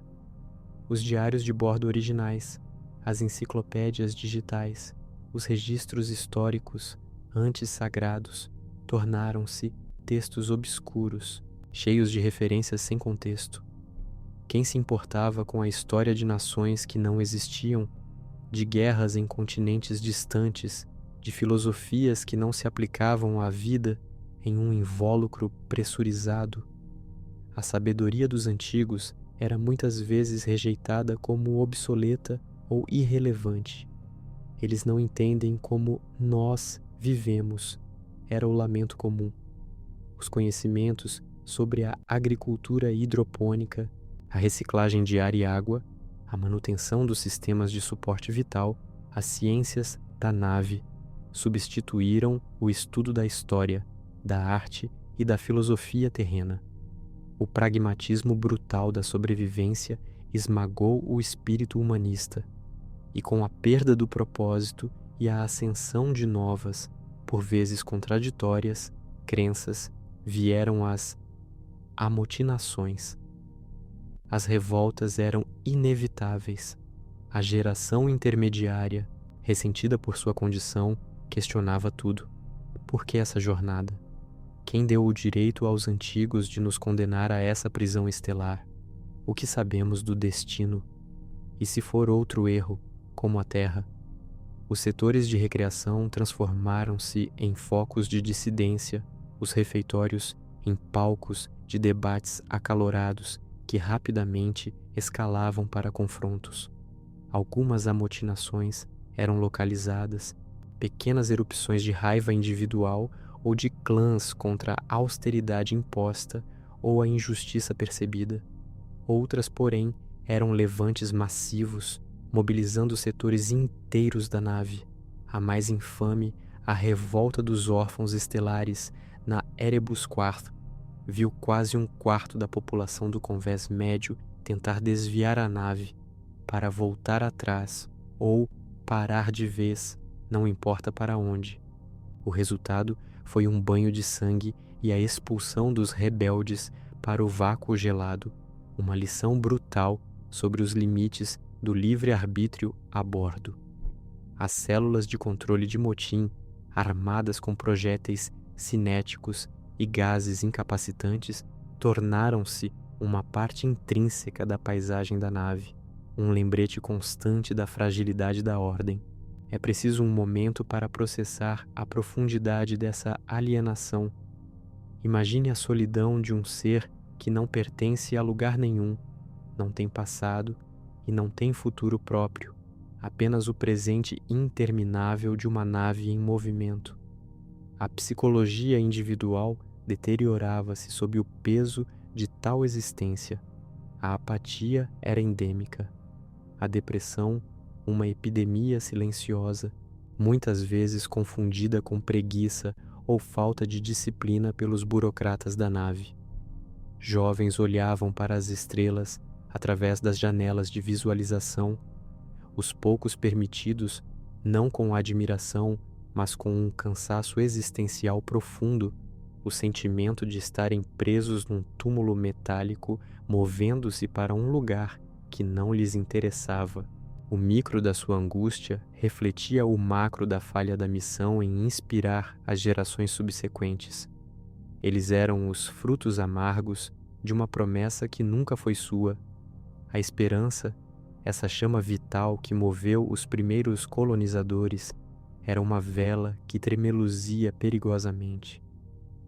Os diários de bordo originais, as enciclopédias digitais, os registros históricos, antes sagrados, tornaram-se textos obscuros, cheios de referências sem contexto. Quem se importava com a história de nações que não existiam, de guerras em continentes distantes, de filosofias que não se aplicavam à vida em um invólucro pressurizado? A sabedoria dos antigos era muitas vezes rejeitada como obsoleta ou irrelevante. Eles não entendem como nós vivemos, era o lamento comum. Os conhecimentos sobre a agricultura hidropônica, a reciclagem de ar e água, a manutenção dos sistemas de suporte vital, as ciências da nave, substituíram o estudo da história, da arte e da filosofia terrena. O pragmatismo brutal da sobrevivência esmagou o espírito humanista, e com a perda do propósito e a ascensão de novas, por vezes contraditórias, crenças, vieram as amotinações. As revoltas eram inevitáveis. A geração intermediária, ressentida por sua condição, questionava tudo. Por que essa jornada? Quem deu o direito aos antigos de nos condenar a essa prisão estelar? O que sabemos do destino? E se for outro erro, como a Terra? Os setores de recreação transformaram-se em focos de dissidência, os refeitórios em palcos de debates acalorados que rapidamente escalavam para confrontos. Algumas amotinações eram localizadas, pequenas erupções de raiva individual ou de clãs contra a austeridade imposta ou a injustiça percebida. Outras, porém, eram levantes massivos, mobilizando setores inteiros da nave. A mais infame, a revolta dos órfãos estelares na Erebus IV, viu quase um quarto da população do Convés Médio tentar desviar a nave para voltar atrás ou parar de vez, não importa para onde. O resultado foi um banho de sangue e a expulsão dos rebeldes para o vácuo gelado, uma lição brutal sobre os limites do livre-arbítrio a bordo. As células de controle de motim, armadas com projéteis cinéticos e gases incapacitantes, tornaram-se uma parte intrínseca da paisagem da nave, um lembrete constante da fragilidade da ordem. É preciso um momento para processar a profundidade dessa alienação. Imagine a solidão de um ser que não pertence a lugar nenhum, não tem passado e não tem futuro próprio, apenas o presente interminável de uma nave em movimento. A psicologia individual deteriorava-se sob o peso de tal existência. A apatia era endêmica. A depressão, uma epidemia silenciosa, muitas vezes confundida com preguiça ou falta de disciplina pelos burocratas da nave. Jovens olhavam para as estrelas através das janelas de visualização, os poucos permitidos, não com admiração, mas com um cansaço existencial profundo, o sentimento de estarem presos num túmulo metálico, movendo-se para um lugar que não lhes interessava. O micro da sua angústia refletia o macro da falha da missão em inspirar as gerações subsequentes. Eles eram os frutos amargos de uma promessa que nunca foi sua. A esperança, essa chama vital que moveu os primeiros colonizadores, era uma vela que tremeluzia perigosamente,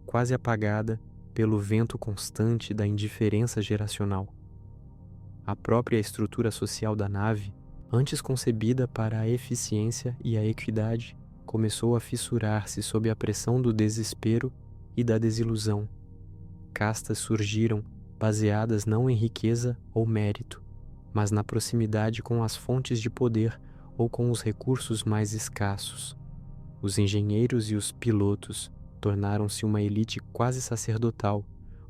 quase apagada pelo vento constante da indiferença geracional. A própria estrutura social da nave, antes concebida para a eficiência e a equidade, começou a fissurar-se sob a pressão do desespero e da desilusão. Castas surgiram baseadas não em riqueza ou mérito, mas na proximidade com as fontes de poder ou com os recursos mais escassos. Os engenheiros e os pilotos tornaram-se uma elite quase sacerdotal,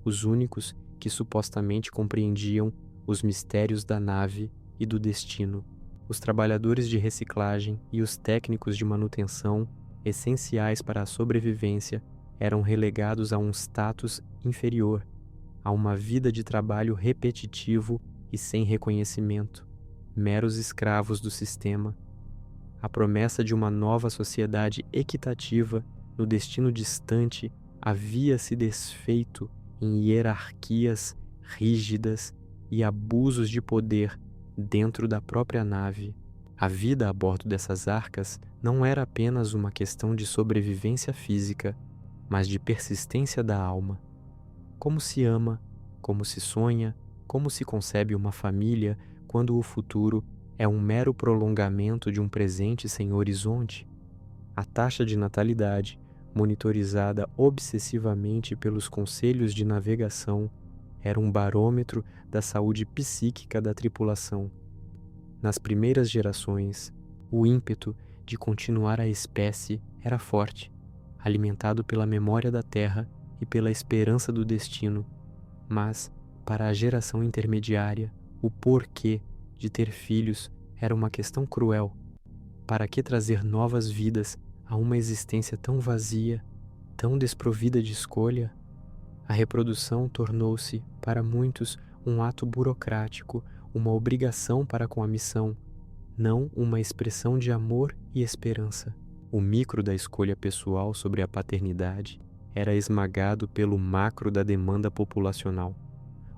os únicos que supostamente compreendiam os mistérios da nave e do destino. Os trabalhadores de reciclagem e os técnicos de manutenção, essenciais para a sobrevivência, eram relegados a um status inferior, a uma vida de trabalho repetitivo e sem reconhecimento, meros escravos do sistema. A promessa de uma nova sociedade equitativa no destino distante havia se desfeito em hierarquias rígidas e abusos de poder dentro da própria nave. A vida a bordo dessas arcas não era apenas uma questão de sobrevivência física, mas de persistência da alma. Como se ama, como se sonha, como se concebe uma família quando o futuro é um mero prolongamento de um presente sem horizonte? A taxa de natalidade, monitorizada obsessivamente pelos conselhos de navegação, era um barômetro da saúde psíquica da tripulação. Nas primeiras gerações, o ímpeto de continuar a espécie era forte, alimentado pela memória da Terra e pela esperança do destino. Mas, para a geração intermediária, o porquê de ter filhos era uma questão cruel. Para que trazer novas vidas a uma existência tão vazia, tão desprovida de escolha? A reprodução tornou-se, para muitos, um ato burocrático, uma obrigação para com a missão, não uma expressão de amor e esperança. O micro da escolha pessoal sobre a paternidade era esmagado pelo macro da demanda populacional.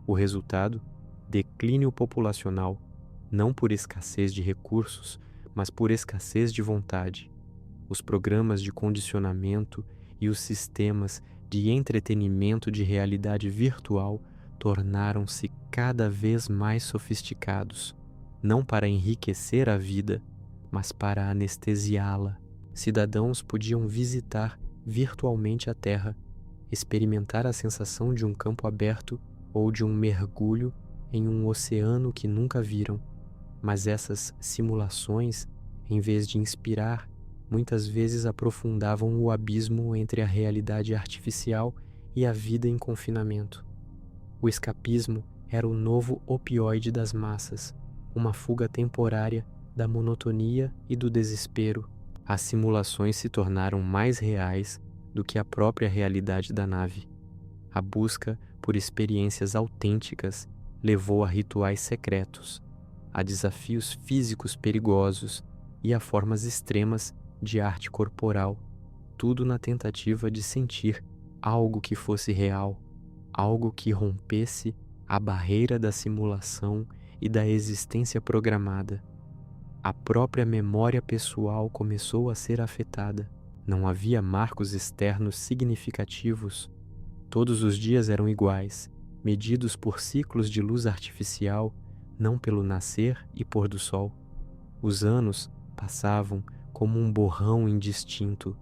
O resultado? Declínio populacional, não por escassez de recursos, mas por escassez de vontade. Os programas de condicionamento e os sistemas de entretenimento de realidade virtual tornaram-se cada vez mais sofisticados, não para enriquecer a vida, mas para anestesiá-la. Cidadãos podiam visitar virtualmente a Terra, experimentar a sensação de um campo aberto ou de um mergulho em um oceano que nunca viram. Mas essas simulações, em vez de inspirar, muitas vezes aprofundavam o abismo entre a realidade artificial e a vida em confinamento. O escapismo era o novo opioide das massas, uma fuga temporária da monotonia e do desespero. As simulações se tornaram mais reais do que a própria realidade da nave. A busca por experiências autênticas levou a rituais secretos, a desafios físicos perigosos e a formas extremas de arte corporal, tudo na tentativa de sentir algo que fosse real, algo que rompesse a barreira da simulação e da existência programada. A própria memória pessoal começou a ser afetada. Não havia marcos externos significativos. Todos os dias eram iguais, medidos por ciclos de luz artificial, não pelo nascer e pôr do sol. Os anos passavam como um borrão indistinto.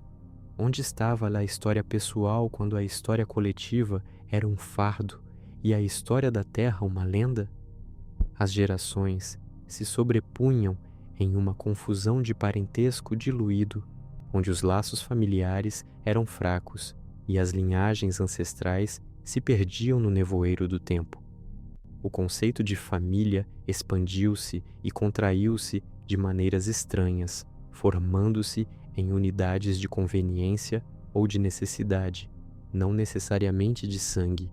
Onde estava a história pessoal quando a história coletiva era um fardo e a história da Terra uma lenda? As gerações se sobrepunham em uma confusão de parentesco diluído, onde os laços familiares eram fracos e as linhagens ancestrais se perdiam no nevoeiro do tempo. O conceito de família expandiu-se e contraiu-se de maneiras estranhas, formando-se em unidades de conveniência ou de necessidade, não necessariamente de sangue.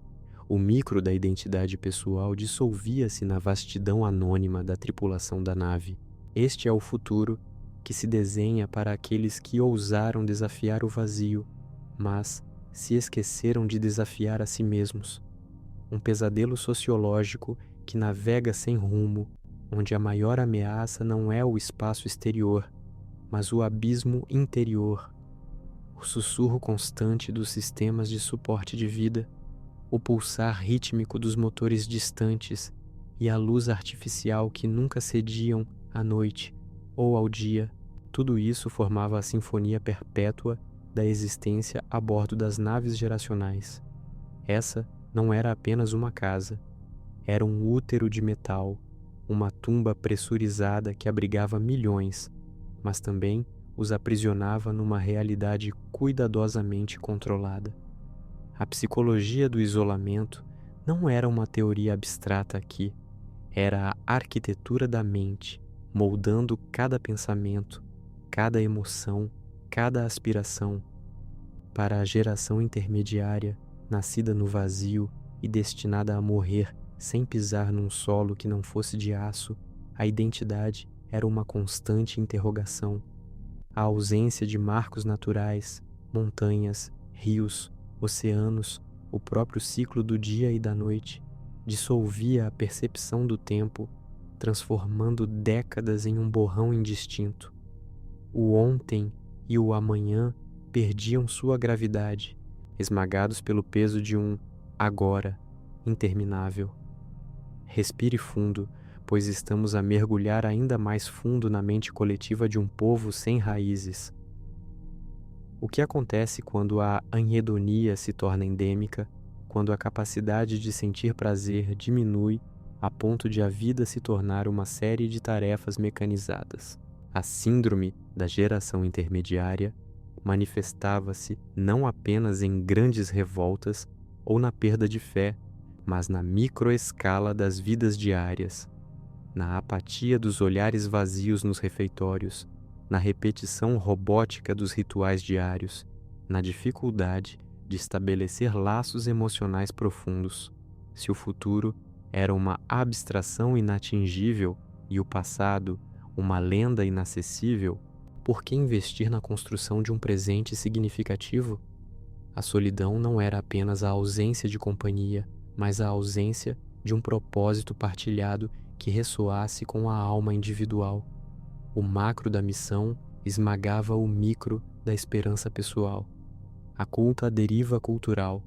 O micro da identidade pessoal dissolvia-se na vastidão anônima da tripulação da nave. Este é o futuro que se desenha para aqueles que ousaram desafiar o vazio, mas se esqueceram de desafiar a si mesmos. Um pesadelo sociológico que navega sem rumo, onde a maior ameaça não é o espaço exterior, mas o abismo interior, o sussurro constante dos sistemas de suporte de vida, o pulsar rítmico dos motores distantes e a luz artificial que nunca cediam à noite ou ao dia. Tudo isso formava a sinfonia perpétua da existência a bordo das naves geracionais. Essa não era apenas uma casa, era um útero de metal, uma tumba pressurizada que abrigava milhões, mas também os aprisionava numa realidade cuidadosamente controlada. A psicologia do isolamento não era uma teoria abstrata aqui, era a arquitetura da mente, moldando cada pensamento, cada emoção, cada aspiração. Para a geração intermediária, nascida no vazio e destinada a morrer sem pisar num solo que não fosse de aço, a identidade era uma constante interrogação. A ausência de marcos naturais, montanhas, rios, oceanos, o próprio ciclo do dia e da noite, dissolvia a percepção do tempo, transformando décadas em um borrão indistinto. O ontem e o amanhã perdiam sua gravidade, esmagados pelo peso de um agora interminável. Respire fundo, pois estamos a mergulhar ainda mais fundo na mente coletiva de um povo sem raízes. O que acontece quando a anhedonia se torna endêmica, quando a capacidade de sentir prazer diminui a ponto de a vida se tornar uma série de tarefas mecanizadas? A síndrome da geração intermediária manifestava-se não apenas em grandes revoltas ou na perda de fé, mas na microescala das vidas diárias, na apatia dos olhares vazios nos refeitórios, na repetição robótica dos rituais diários, na dificuldade de estabelecer laços emocionais profundos. Se o futuro era uma abstração inatingível e o passado uma lenda inacessível, por que investir na construção de um presente significativo? A solidão não era apenas a ausência de companhia, mas a ausência de um propósito partilhado que ressoasse com a alma individual. O macro da missão esmagava o micro da esperança pessoal. A culta deriva cultural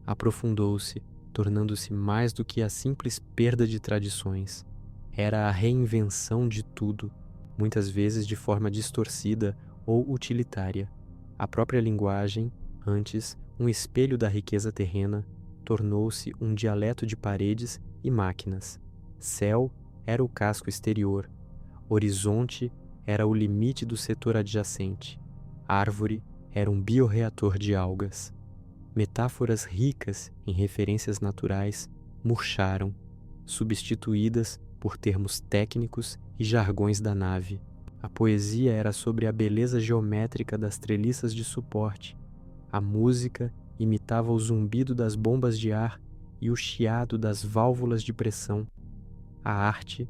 aprofundou-se, tornando-se mais do que a simples perda de tradições. Era a reinvenção de tudo, muitas vezes de forma distorcida ou utilitária. A própria linguagem, antes um espelho da riqueza terrena, tornou-se um dialeto de paredes e máquinas. Céu era o casco exterior, horizonte era o limite do setor adjacente, árvore era um bioreator de algas. Metáforas ricas em referências naturais murcharam, substituídas por termos técnicos e jargões da nave. A poesia era sobre a beleza geométrica das treliças de suporte. A música imitava o zumbido das bombas de ar e o chiado das válvulas de pressão. A arte,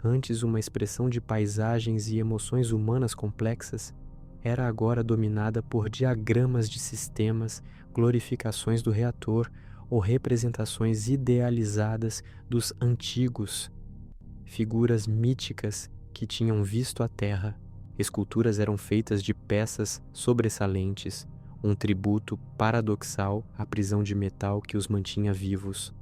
antes uma expressão de paisagens e emoções humanas complexas, era agora dominada por diagramas de sistemas, glorificações do reator ou representações idealizadas dos antigos, figuras míticas que tinham visto a Terra. Esculturas eram feitas de peças sobressalentes, um tributo paradoxal à prisão de metal que os mantinha vivos.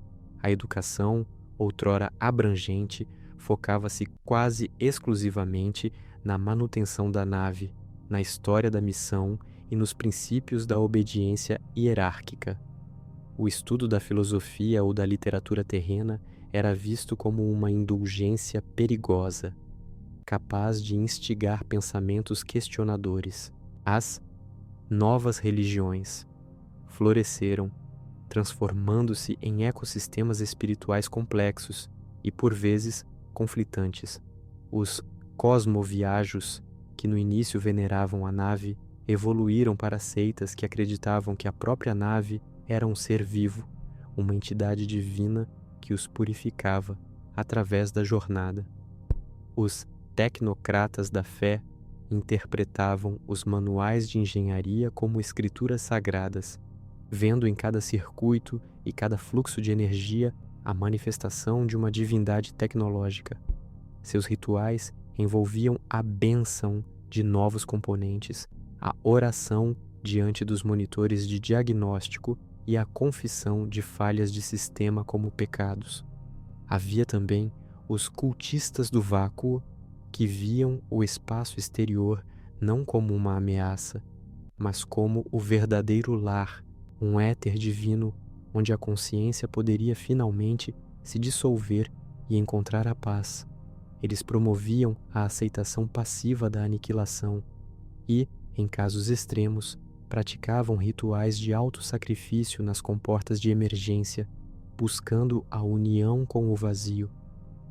A educação, outrora abrangente, focava-se quase exclusivamente na manutenção da nave, na história da missão e nos princípios da obediência hierárquica. O estudo da filosofia ou da literatura terrena era visto como uma indulgência perigosa, capaz de instigar pensamentos questionadores. As novas religiões floresceram, transformando-se em ecossistemas espirituais complexos e, por vezes, conflitantes. Os cosmoviajos, que no início veneravam a nave, evoluíram para seitas que acreditavam que a própria nave era um ser vivo, uma entidade divina que os purificava através da jornada. Os tecnocratas da fé interpretavam os manuais de engenharia como escrituras sagradas, vendo em cada circuito e cada fluxo de energia a manifestação de uma divindade tecnológica. Seus rituais envolviam a bênção de novos componentes, a oração diante dos monitores de diagnóstico e a confissão de falhas de sistema como pecados. Havia também os cultistas do vácuo, que viam o espaço exterior não como uma ameaça, mas como o verdadeiro lar, um éter divino onde a consciência poderia finalmente se dissolver e encontrar a paz. Eles promoviam a aceitação passiva da aniquilação e, em casos extremos, praticavam rituais de auto-sacrifício nas comportas de emergência, buscando a união com o vazio.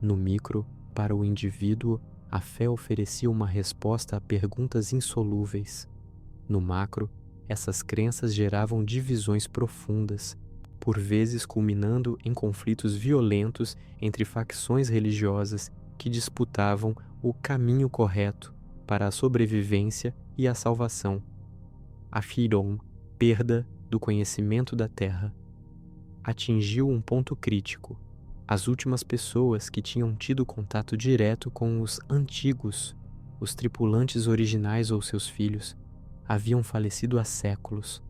No micro, para o indivíduo, a fé oferecia uma resposta a perguntas insolúveis. No macro, essas crenças geravam divisões profundas, por vezes culminando em conflitos violentos entre facções religiosas que disputavam o caminho correto para a sobrevivência e a salvação. A Firon, perda do conhecimento da Terra, atingiu um ponto crítico. As últimas pessoas que tinham tido contato direto com os antigos, os tripulantes originais ou seus filhos, haviam falecido há séculos.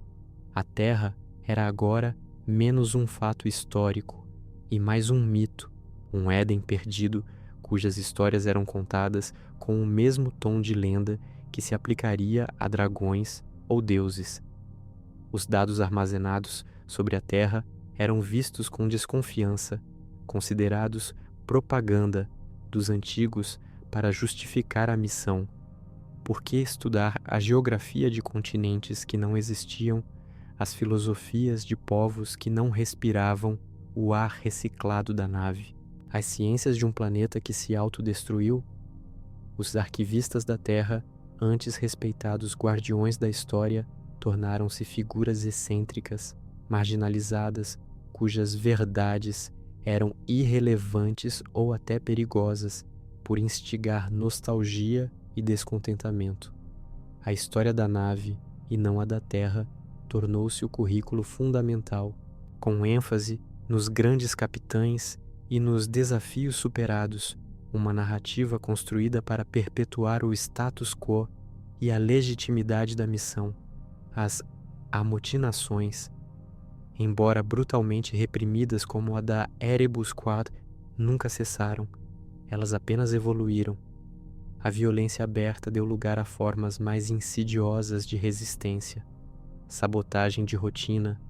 A Terra era agora menos um fato histórico e mais um mito, um Éden perdido, cujas histórias eram contadas com o mesmo tom de lenda que se aplicaria a dragões ou deuses. Os dados armazenados sobre a Terra eram vistos com desconfiança, considerados propaganda dos antigos para justificar a missão. Por que estudar a geografia de continentes que não existiam, as filosofias de povos que não respiravam o ar reciclado da nave, as ciências de um planeta que se autodestruiu? Os arquivistas da Terra, antes respeitados guardiões da história, tornaram-se figuras excêntricas, marginalizadas, cujas verdades eram irrelevantes ou até perigosas por instigar nostalgia e descontentamento. A história da nave, e não a da Terra, tornou-se o currículo fundamental, com ênfase nos grandes capitães e nos desafios superados, uma narrativa construída para perpetuar o status quo e a legitimidade da missão. As amotinações, embora brutalmente reprimidas como a da Erebus Quad, nunca cessaram. Elas apenas evoluíram. A violência aberta deu lugar a formas mais insidiosas de resistência, sabotagem de rotina,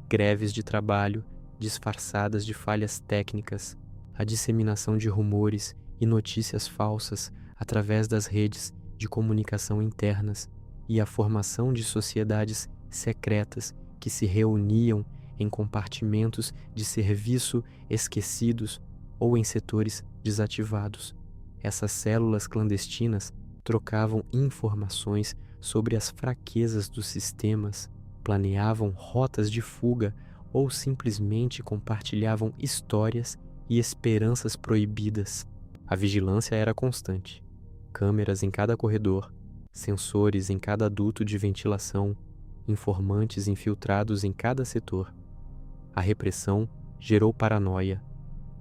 greves de trabalho disfarçadas de falhas técnicas, a disseminação de rumores e notícias falsas através das redes de comunicação internas e a formação de sociedades secretas que se reuniam em compartimentos de serviço esquecidos ou em setores desativados. Essas células clandestinas trocavam informações sobre as fraquezas dos sistemas, planeavam rotas de fuga ou simplesmente compartilhavam histórias e esperanças proibidas. A vigilância era constante. Câmeras em cada corredor, sensores em cada duto de ventilação, informantes infiltrados em cada setor. A repressão gerou paranoia.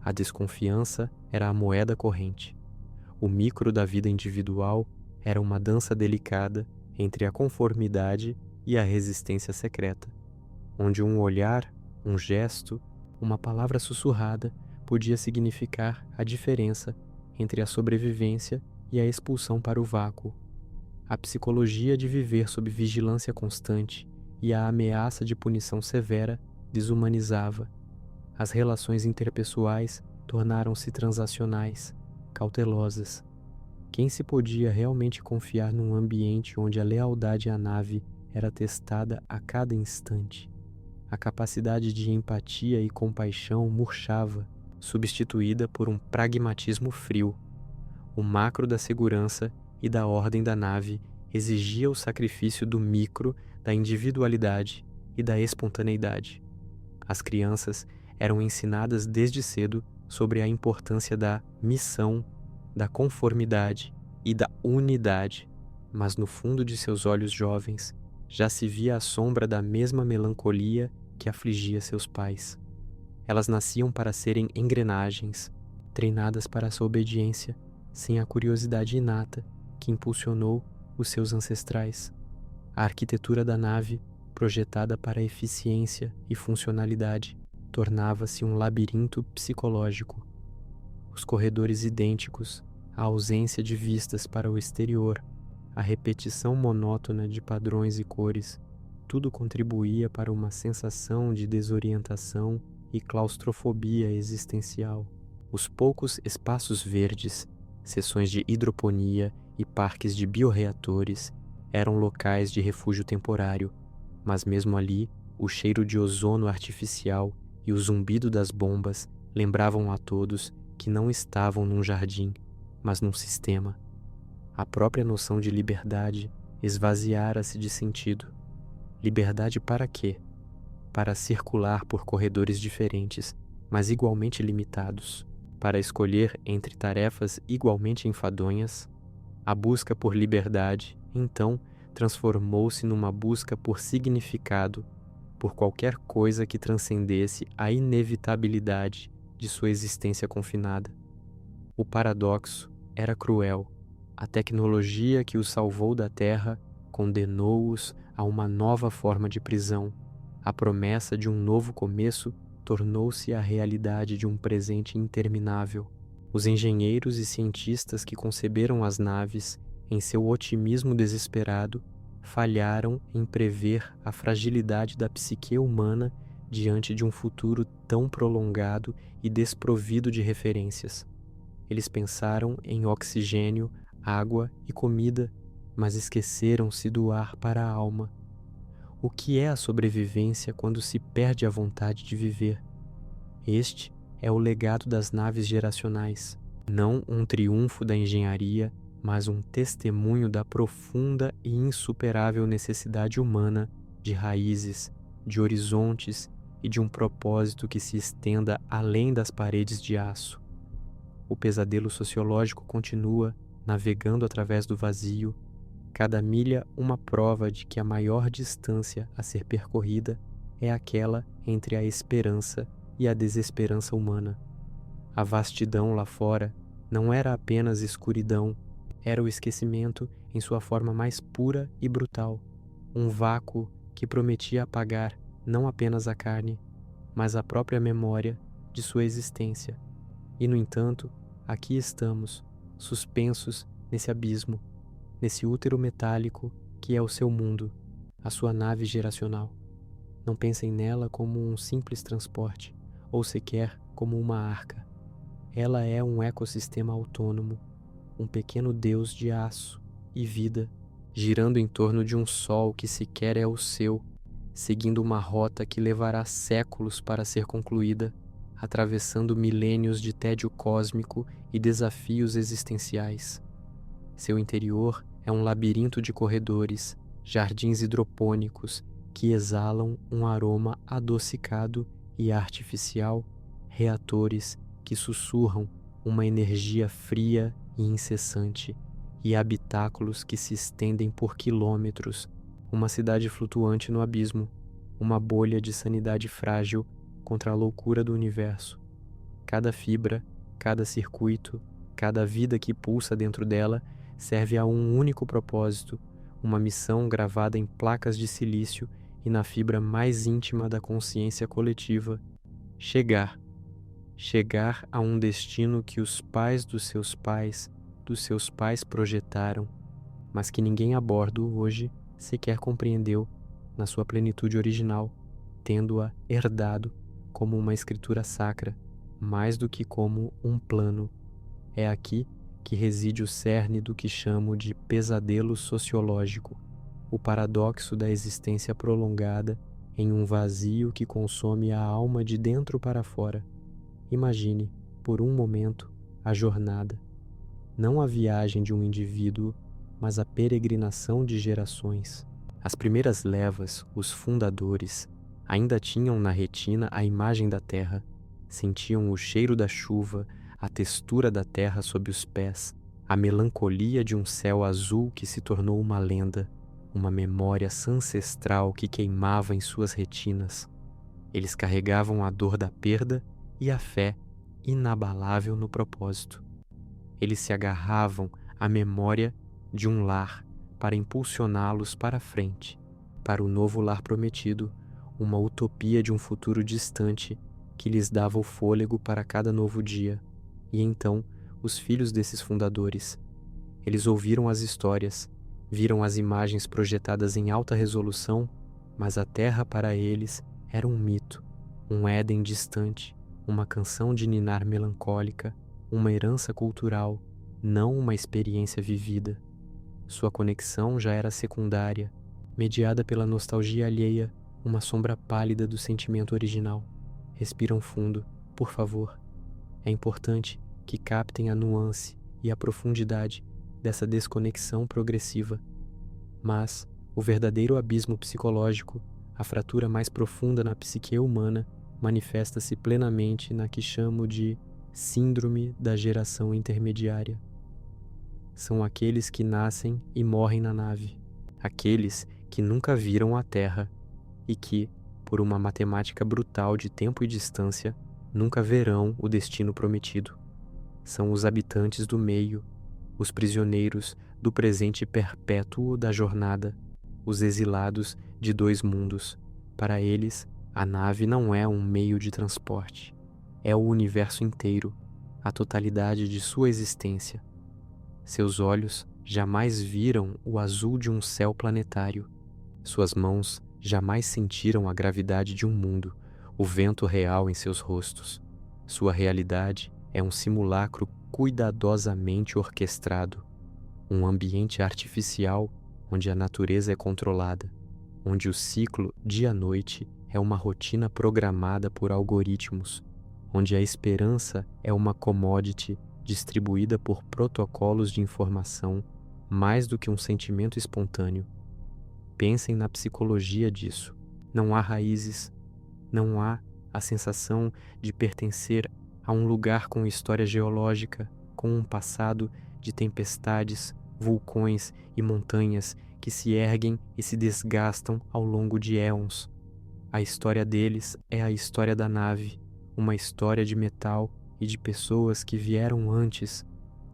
A desconfiança era a moeda corrente. O micro da vida individual era uma dança delicada entre a conformidade e a resistência secreta, onde um olhar, um gesto, uma palavra sussurrada podia significar a diferença entre a sobrevivência e a expulsão para o vácuo. A psicologia de viver sob vigilância constante e a ameaça de punição severa desumanizava. As relações interpessoais tornaram-se transacionais, cautelosas. Quem se podia realmente confiar num ambiente onde a lealdade à nave era testada a cada instante? A capacidade de empatia e compaixão murchava, substituída por um pragmatismo frio. O macro da segurança e da ordem da nave exigia o sacrifício do micro, da individualidade e da espontaneidade. As crianças eram ensinadas desde cedo sobre a importância da missão, da conformidade e da unidade, mas no fundo de seus olhos jovens já se via a sombra da mesma melancolia que afligia seus pais. Elas nasciam para serem engrenagens, treinadas para essa obediência, sem a curiosidade inata que impulsionou os seus ancestrais. A arquitetura da nave, projetada para eficiência e funcionalidade, tornava-se um labirinto psicológico. Os corredores idênticos, a ausência de vistas para o exterior, a repetição monótona de padrões e cores, tudo contribuía para uma sensação de desorientação e claustrofobia existencial. Os poucos espaços verdes, seções de hidroponia e parques de bioreatores eram locais de refúgio temporário, mas mesmo ali, o cheiro de ozono artificial e o zumbido das bombas lembravam a todos que não estavam num jardim, mas num sistema. A própria noção de liberdade esvaziara-se de sentido. Liberdade para quê? Para circular por corredores diferentes, mas igualmente limitados, para escolher entre tarefas igualmente enfadonhas. A busca por liberdade, então, transformou-se numa busca por significado, por qualquer coisa que transcendesse a inevitabilidade de sua existência confinada. O paradoxo era cruel. A tecnologia que os salvou da Terra condenou-os a uma nova forma de prisão. A promessa de um novo começo tornou-se a realidade de um presente interminável. Os engenheiros e cientistas que conceberam as naves, em seu otimismo desesperado, falharam em prever a fragilidade da psique humana diante de um futuro tão prolongado e desprovido de referências. Eles pensaram em oxigênio, água e comida, mas esqueceram-se do ar para a alma. O que é a sobrevivência quando se perde a vontade de viver? Este é o legado das naves geracionais, não um triunfo da engenharia, mas um testemunho da profunda e insuperável necessidade humana de raízes, de horizontes e de um propósito que se estenda além das paredes de aço. O pesadelo sociológico continua, navegando através do vazio, cada milha uma prova de que a maior distância a ser percorrida é aquela entre a esperança e a desesperança humana. A vastidão lá fora não era apenas escuridão, era o esquecimento em sua forma mais pura e brutal, um vácuo que prometia apagar não apenas a carne, mas a própria memória de sua existência. E, no entanto, aqui estamos, suspensos nesse abismo, nesse útero metálico que é o seu mundo, a sua nave geracional. Não pensem nela como um simples transporte, ou sequer como uma arca. Ela é um ecossistema autônomo, um pequeno deus de aço e vida, girando em torno de um sol que sequer é o seu, seguindo uma rota que levará séculos para ser concluída, atravessando milênios de tédio cósmico e desafios existenciais. Seu interior é um labirinto de corredores, jardins hidropônicos que exalam um aroma adocicado e artificial, reatores que sussurram uma energia fria e incessante, e habitáculos que se estendem por quilômetros, uma cidade flutuante no abismo, uma bolha de sanidade frágil contra a loucura do universo. Cada fibra, cada circuito, cada vida que pulsa dentro dela serve a um único propósito, uma missão gravada em placas de silício e na fibra mais íntima da consciência coletiva: chegar a um destino que os pais dos seus pais projetaram, mas que ninguém a bordo hoje sequer compreendeu na sua plenitude original, tendo-a herdado como uma escritura sacra, mais do que como um plano. É aqui que reside o cerne do que chamo de pesadelo sociológico, o paradoxo da existência prolongada em um vazio que consome a alma de dentro para fora. Imagine, por um momento, a jornada, não a viagem de um indivíduo, mas a peregrinação de gerações. As primeiras levas, os fundadores, ainda tinham na retina a imagem da terra, sentiam o cheiro da chuva, a textura da terra sob os pés, a melancolia de um céu azul que se tornou uma lenda, uma memória ancestral que queimava em suas retinas. Eles carregavam a dor da perda e a fé inabalável no propósito. Eles se agarravam à memória de um lar para impulsioná-los para frente, para o novo lar prometido, uma utopia de um futuro distante que lhes dava o fôlego para cada novo dia. E então, os filhos desses fundadores, eles ouviram as histórias, viram as imagens projetadas em alta resolução, mas a terra para eles era um mito, um Éden distante, uma canção de ninar melancólica, uma herança cultural, não uma experiência vivida. Sua conexão já era secundária, mediada pela nostalgia alheia, uma sombra pálida do sentimento original. Respiram fundo, por favor. É importante que captem a nuance e a profundidade dessa desconexão progressiva. Mas o verdadeiro abismo psicológico, a fratura mais profunda na psique humana, manifesta-se plenamente na que chamo de síndrome da geração intermediária. São aqueles que nascem e morrem na nave, aqueles que nunca viram a Terra e que, por uma matemática brutal de tempo e distância, nunca verão o destino prometido. São os habitantes do meio, os prisioneiros do presente perpétuo da jornada, os exilados de dois mundos. Para eles, a nave não é um meio de transporte, é o universo inteiro, a totalidade de sua existência. Seus olhos jamais viram o azul de um céu planetário. Suas mãos jamais sentiram a gravidade de um mundo, o vento real em seus rostos. Sua realidade é um simulacro cuidadosamente orquestrado, um ambiente artificial onde a natureza é controlada, onde o ciclo dia-noite é uma rotina programada por algoritmos, onde a esperança é uma commodity distribuída por protocolos de informação mais do que um sentimento espontâneo. Pensem na psicologia disso. Não há raízes, não há a sensação de pertencer a um lugar com história geológica, com um passado de tempestades, vulcões e montanhas que se erguem e se desgastam ao longo de éons. A história deles é a história da nave, uma história de metal e de pessoas que vieram antes,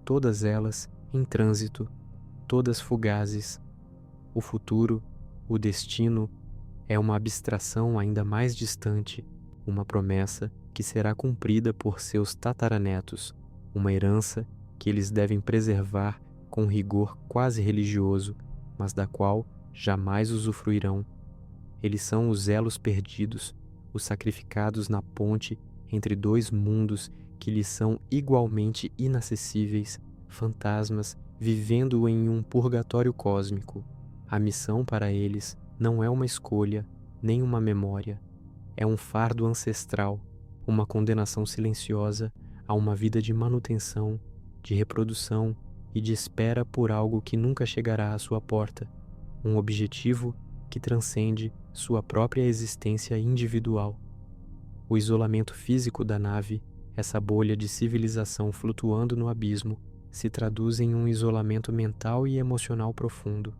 todas elas em trânsito, todas fugazes. O futuro, o destino, é uma abstração ainda mais distante, uma promessa que será cumprida por seus tataranetos, uma herança que eles devem preservar com rigor quase religioso, mas da qual jamais usufruirão. Eles são os elos perdidos, os sacrificados na ponte entre dois mundos que lhes são igualmente inacessíveis, fantasmas vivendo em um purgatório cósmico. A missão para eles não é uma escolha, nem uma memória. É um fardo ancestral, uma condenação silenciosa a uma vida de manutenção, de reprodução e de espera por algo que nunca chegará à sua porta. Um objetivo que transcende sua própria existência individual. O isolamento físico da nave, essa bolha de civilização flutuando no abismo, se traduz em um isolamento mental e emocional profundo.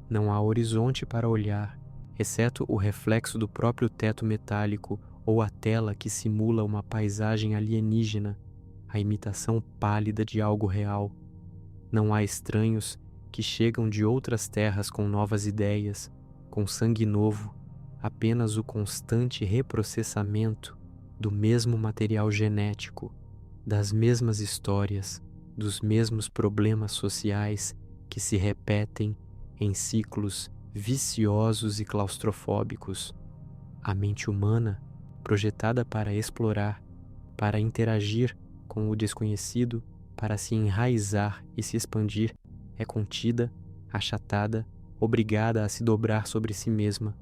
Não há horizonte para olhar, exceto o reflexo do próprio teto metálico ou a tela que simula uma paisagem alienígena, a imitação pálida de algo real. Não há estranhos que chegam de outras terras com novas ideias, com sangue novo, apenas o constante reprocessamento do mesmo material genético, das mesmas histórias, dos mesmos problemas sociais que se repetem em ciclos viciosos e claustrofóbicos. A mente humana, projetada para explorar, para interagir com o desconhecido, para se enraizar e se expandir, é contida, achatada, obrigada a se dobrar sobre si mesma.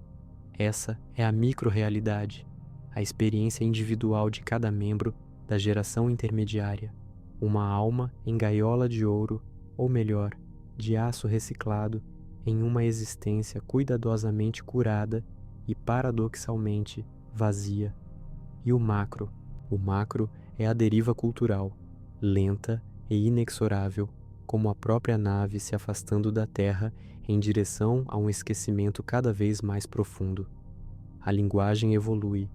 Essa é a micro-realidade, a experiência individual de cada membro da geração intermediária. Uma alma em gaiola de ouro, ou melhor, de aço reciclado, em uma existência cuidadosamente curada e paradoxalmente vazia. E o macro? O macro é a deriva cultural, lenta e inexorável, como a própria nave se afastando da Terra em direção a um esquecimento cada vez mais profundo. A linguagem evolui,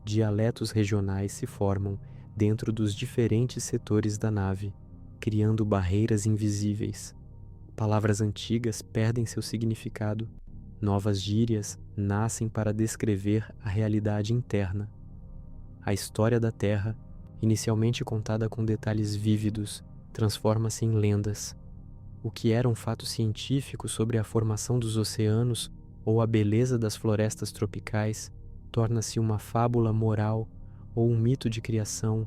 dialetos regionais se formam dentro dos diferentes setores da nave, criando barreiras invisíveis. Palavras antigas perdem seu significado, novas gírias nascem para descrever a realidade interna. A história da Terra, inicialmente contada com detalhes vívidos, transforma-se em lendas. O que era um fato científico sobre a formação dos oceanos ou a beleza das florestas tropicais torna-se uma fábula moral ou um mito de criação,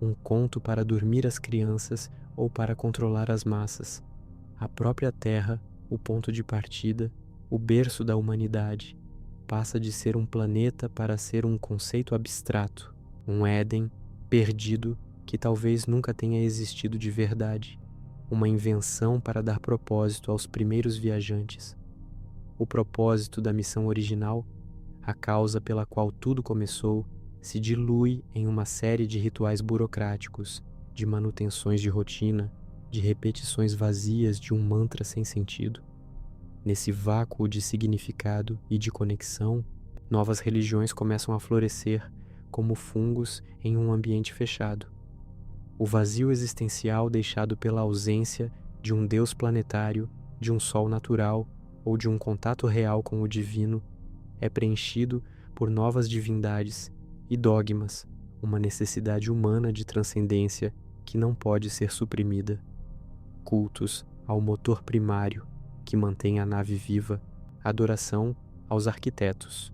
um conto para dormir as crianças ou para controlar as massas. A própria Terra, o ponto de partida, o berço da humanidade, passa de ser um planeta para ser um conceito abstrato, um Éden perdido que talvez nunca tenha existido de verdade, uma invenção para dar propósito aos primeiros viajantes. O propósito da missão original, a causa pela qual tudo começou, se dilui em uma série de rituais burocráticos, de manutenções de rotina, de repetições vazias de um mantra sem sentido. Nesse vácuo de significado e de conexão, novas religiões começam a florescer como fungos em um ambiente fechado. O vazio existencial deixado pela ausência de um Deus planetário, de um sol natural ou de um contato real com o divino é preenchido por novas divindades e dogmas, uma necessidade humana de transcendência que não pode ser suprimida. Cultos ao motor primário que mantém a nave viva, adoração aos arquitetos,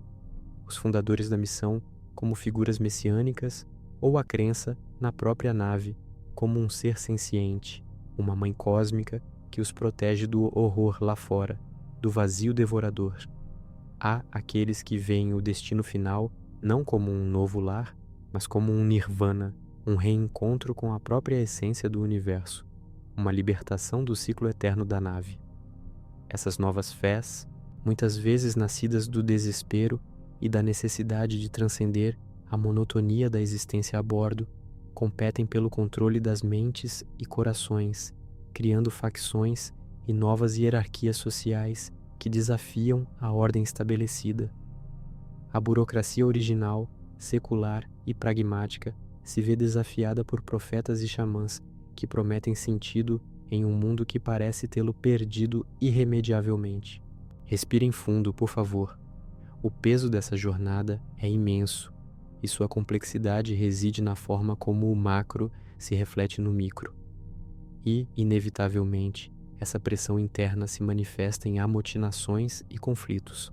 os fundadores da missão como figuras messiânicas ou a crença na própria nave como um ser senciente, uma mãe cósmica que os protege do horror lá fora, do vazio devorador. Há aqueles que veem o destino final não como um novo lar, mas como um nirvana, um reencontro com a própria essência do universo, uma libertação do ciclo eterno da nave. Essas novas fés, muitas vezes nascidas do desespero e da necessidade de transcender a monotonia da existência a bordo, competem pelo controle das mentes e corações, criando facções e novas hierarquias sociais que desafiam a ordem estabelecida. A burocracia original, secular e pragmática se vê desafiada por profetas e xamãs que prometem sentido em um mundo que parece tê-lo perdido irremediavelmente. Respirem fundo, por favor. O peso dessa jornada é imenso e sua complexidade reside na forma como o macro se reflete no micro. E, inevitavelmente, essa pressão interna se manifesta em amotinações e conflitos.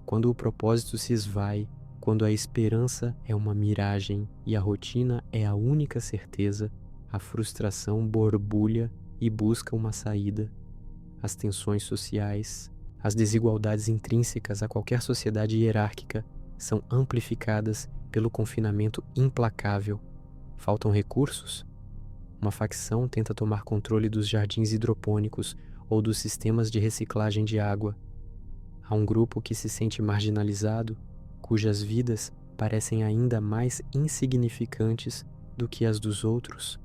Quando o propósito se esvai, quando a esperança é uma miragem e a rotina é a única certeza, a frustração borbulha e busca uma saída. As tensões sociais, as desigualdades intrínsecas a qualquer sociedade hierárquica são amplificadas pelo confinamento implacável. Faltam recursos? Uma facção tenta tomar controle dos jardins hidropônicos ou dos sistemas de reciclagem de água. Há um grupo que se sente marginalizado, cujas vidas parecem ainda mais insignificantes do que as dos outros.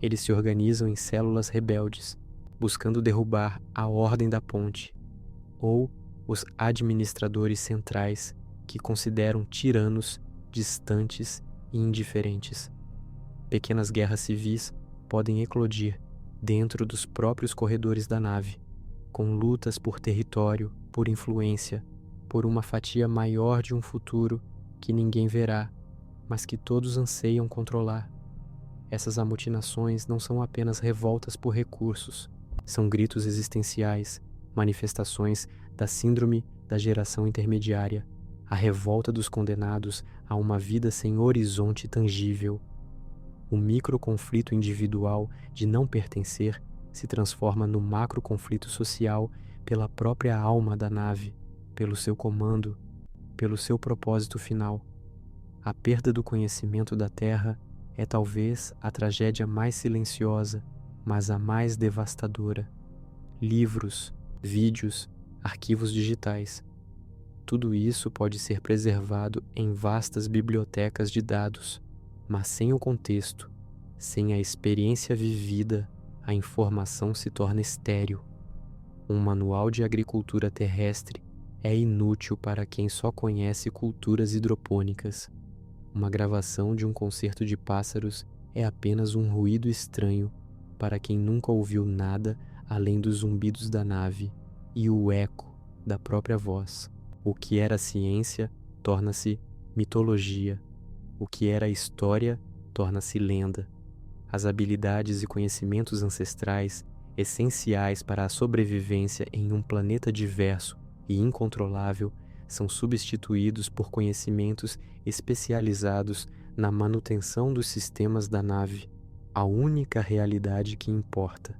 Eles se organizam em células rebeldes, buscando derrubar a ordem da ponte, ou os administradores centrais que consideram tiranos distantes e indiferentes. Pequenas guerras civis podem eclodir dentro dos próprios corredores da nave, com lutas por território, por influência, por uma fatia maior de um futuro que ninguém verá, mas que todos anseiam controlar. Essas amotinações não são apenas revoltas por recursos, são gritos existenciais, manifestações da síndrome da geração intermediária, a revolta dos condenados a uma vida sem horizonte tangível. O microconflito individual de não pertencer se transforma no macroconflito social pela própria alma da nave, pelo seu comando, pelo seu propósito final. A perda do conhecimento da Terra é talvez a tragédia mais silenciosa, mas a mais devastadora. Livros, vídeos, arquivos digitais. Tudo isso pode ser preservado em vastas bibliotecas de dados, mas sem o contexto, sem a experiência vivida, a informação se torna estéril. Um manual de agricultura terrestre é inútil para quem só conhece culturas hidropônicas. Uma gravação de um concerto de pássaros é apenas um ruído estranho para quem nunca ouviu nada além dos zumbidos da nave e o eco da própria voz. O que era ciência torna-se mitologia. O que era história torna-se lenda. As habilidades e conhecimentos ancestrais, essenciais para a sobrevivência em um planeta diverso e incontrolável, são substituídos por conhecimentos especializados na manutenção dos sistemas da nave, a única realidade que importa.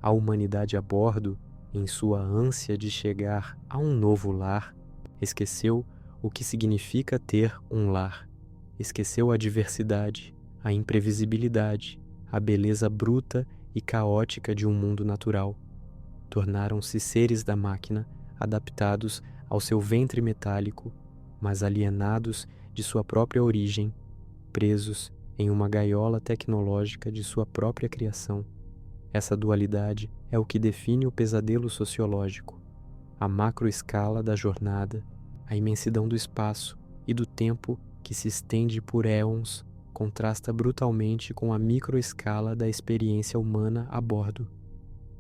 A humanidade a bordo, em sua ânsia de chegar a um novo lar, esqueceu o que significa ter um lar. Esqueceu a diversidade, a imprevisibilidade, a beleza bruta e caótica de um mundo natural. Tornaram-se seres da máquina, adaptados ao seu ventre metálico, mas alienados de sua própria origem, presos em uma gaiola tecnológica de sua própria criação. Essa dualidade é o que define o pesadelo sociológico. A macroescala da jornada, a imensidão do espaço e do tempo que se estende por éons, contrasta brutalmente com a microescala da experiência humana a bordo.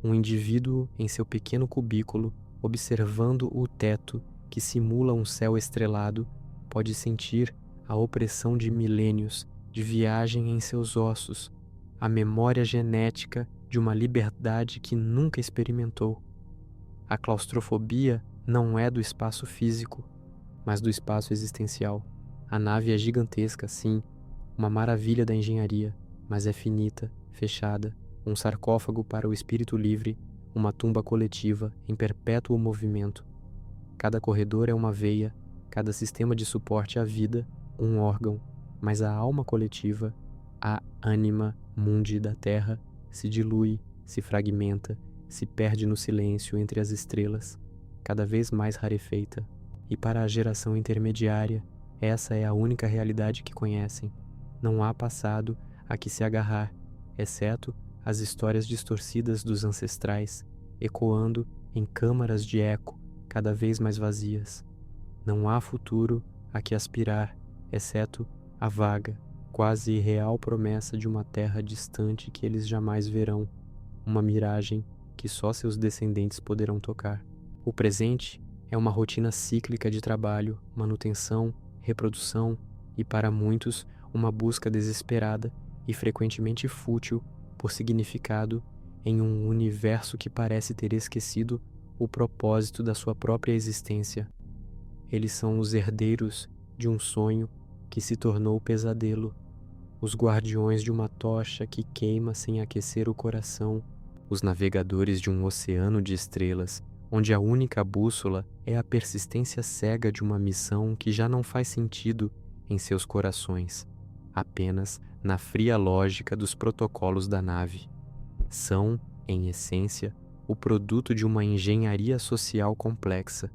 Um indivíduo em seu pequeno cubículo, observando o teto que simula um céu estrelado, pode sentir a opressão de milênios de viagem em seus ossos, a memória genética de uma liberdade que nunca experimentou. A claustrofobia não é do espaço físico, mas do espaço existencial. A nave é gigantesca, sim, uma maravilha da engenharia, mas é finita, fechada, um sarcófago para o espírito livre, uma tumba coletiva em perpétuo movimento. Cada corredor é uma veia, cada sistema de suporte à vida, um órgão, mas a alma coletiva, a anima mundi da Terra, se dilui, se fragmenta, se perde no silêncio entre as estrelas, cada vez mais rarefeita. E para a geração intermediária, essa é a única realidade que conhecem. Não há passado a que se agarrar, exceto as histórias distorcidas dos ancestrais, ecoando em câmaras de eco cada vez mais vazias. Não há futuro a que aspirar, exceto a vaga, quase irreal promessa de uma terra distante que eles jamais verão, uma miragem que só seus descendentes poderão tocar. O presente é uma rotina cíclica de trabalho, manutenção, reprodução e, para muitos, uma busca desesperada e frequentemente fútil por significado em um universo que parece ter esquecido o propósito da sua própria existência. Eles são os herdeiros de um sonho que se tornou pesadelo, os guardiões de uma tocha que queima sem aquecer o coração, os navegadores de um oceano de estrelas, onde a única bússola é a persistência cega de uma missão que já não faz sentido em seus corações, apenas na fria lógica dos protocolos da nave. São, em essência, o produto de uma engenharia social complexa,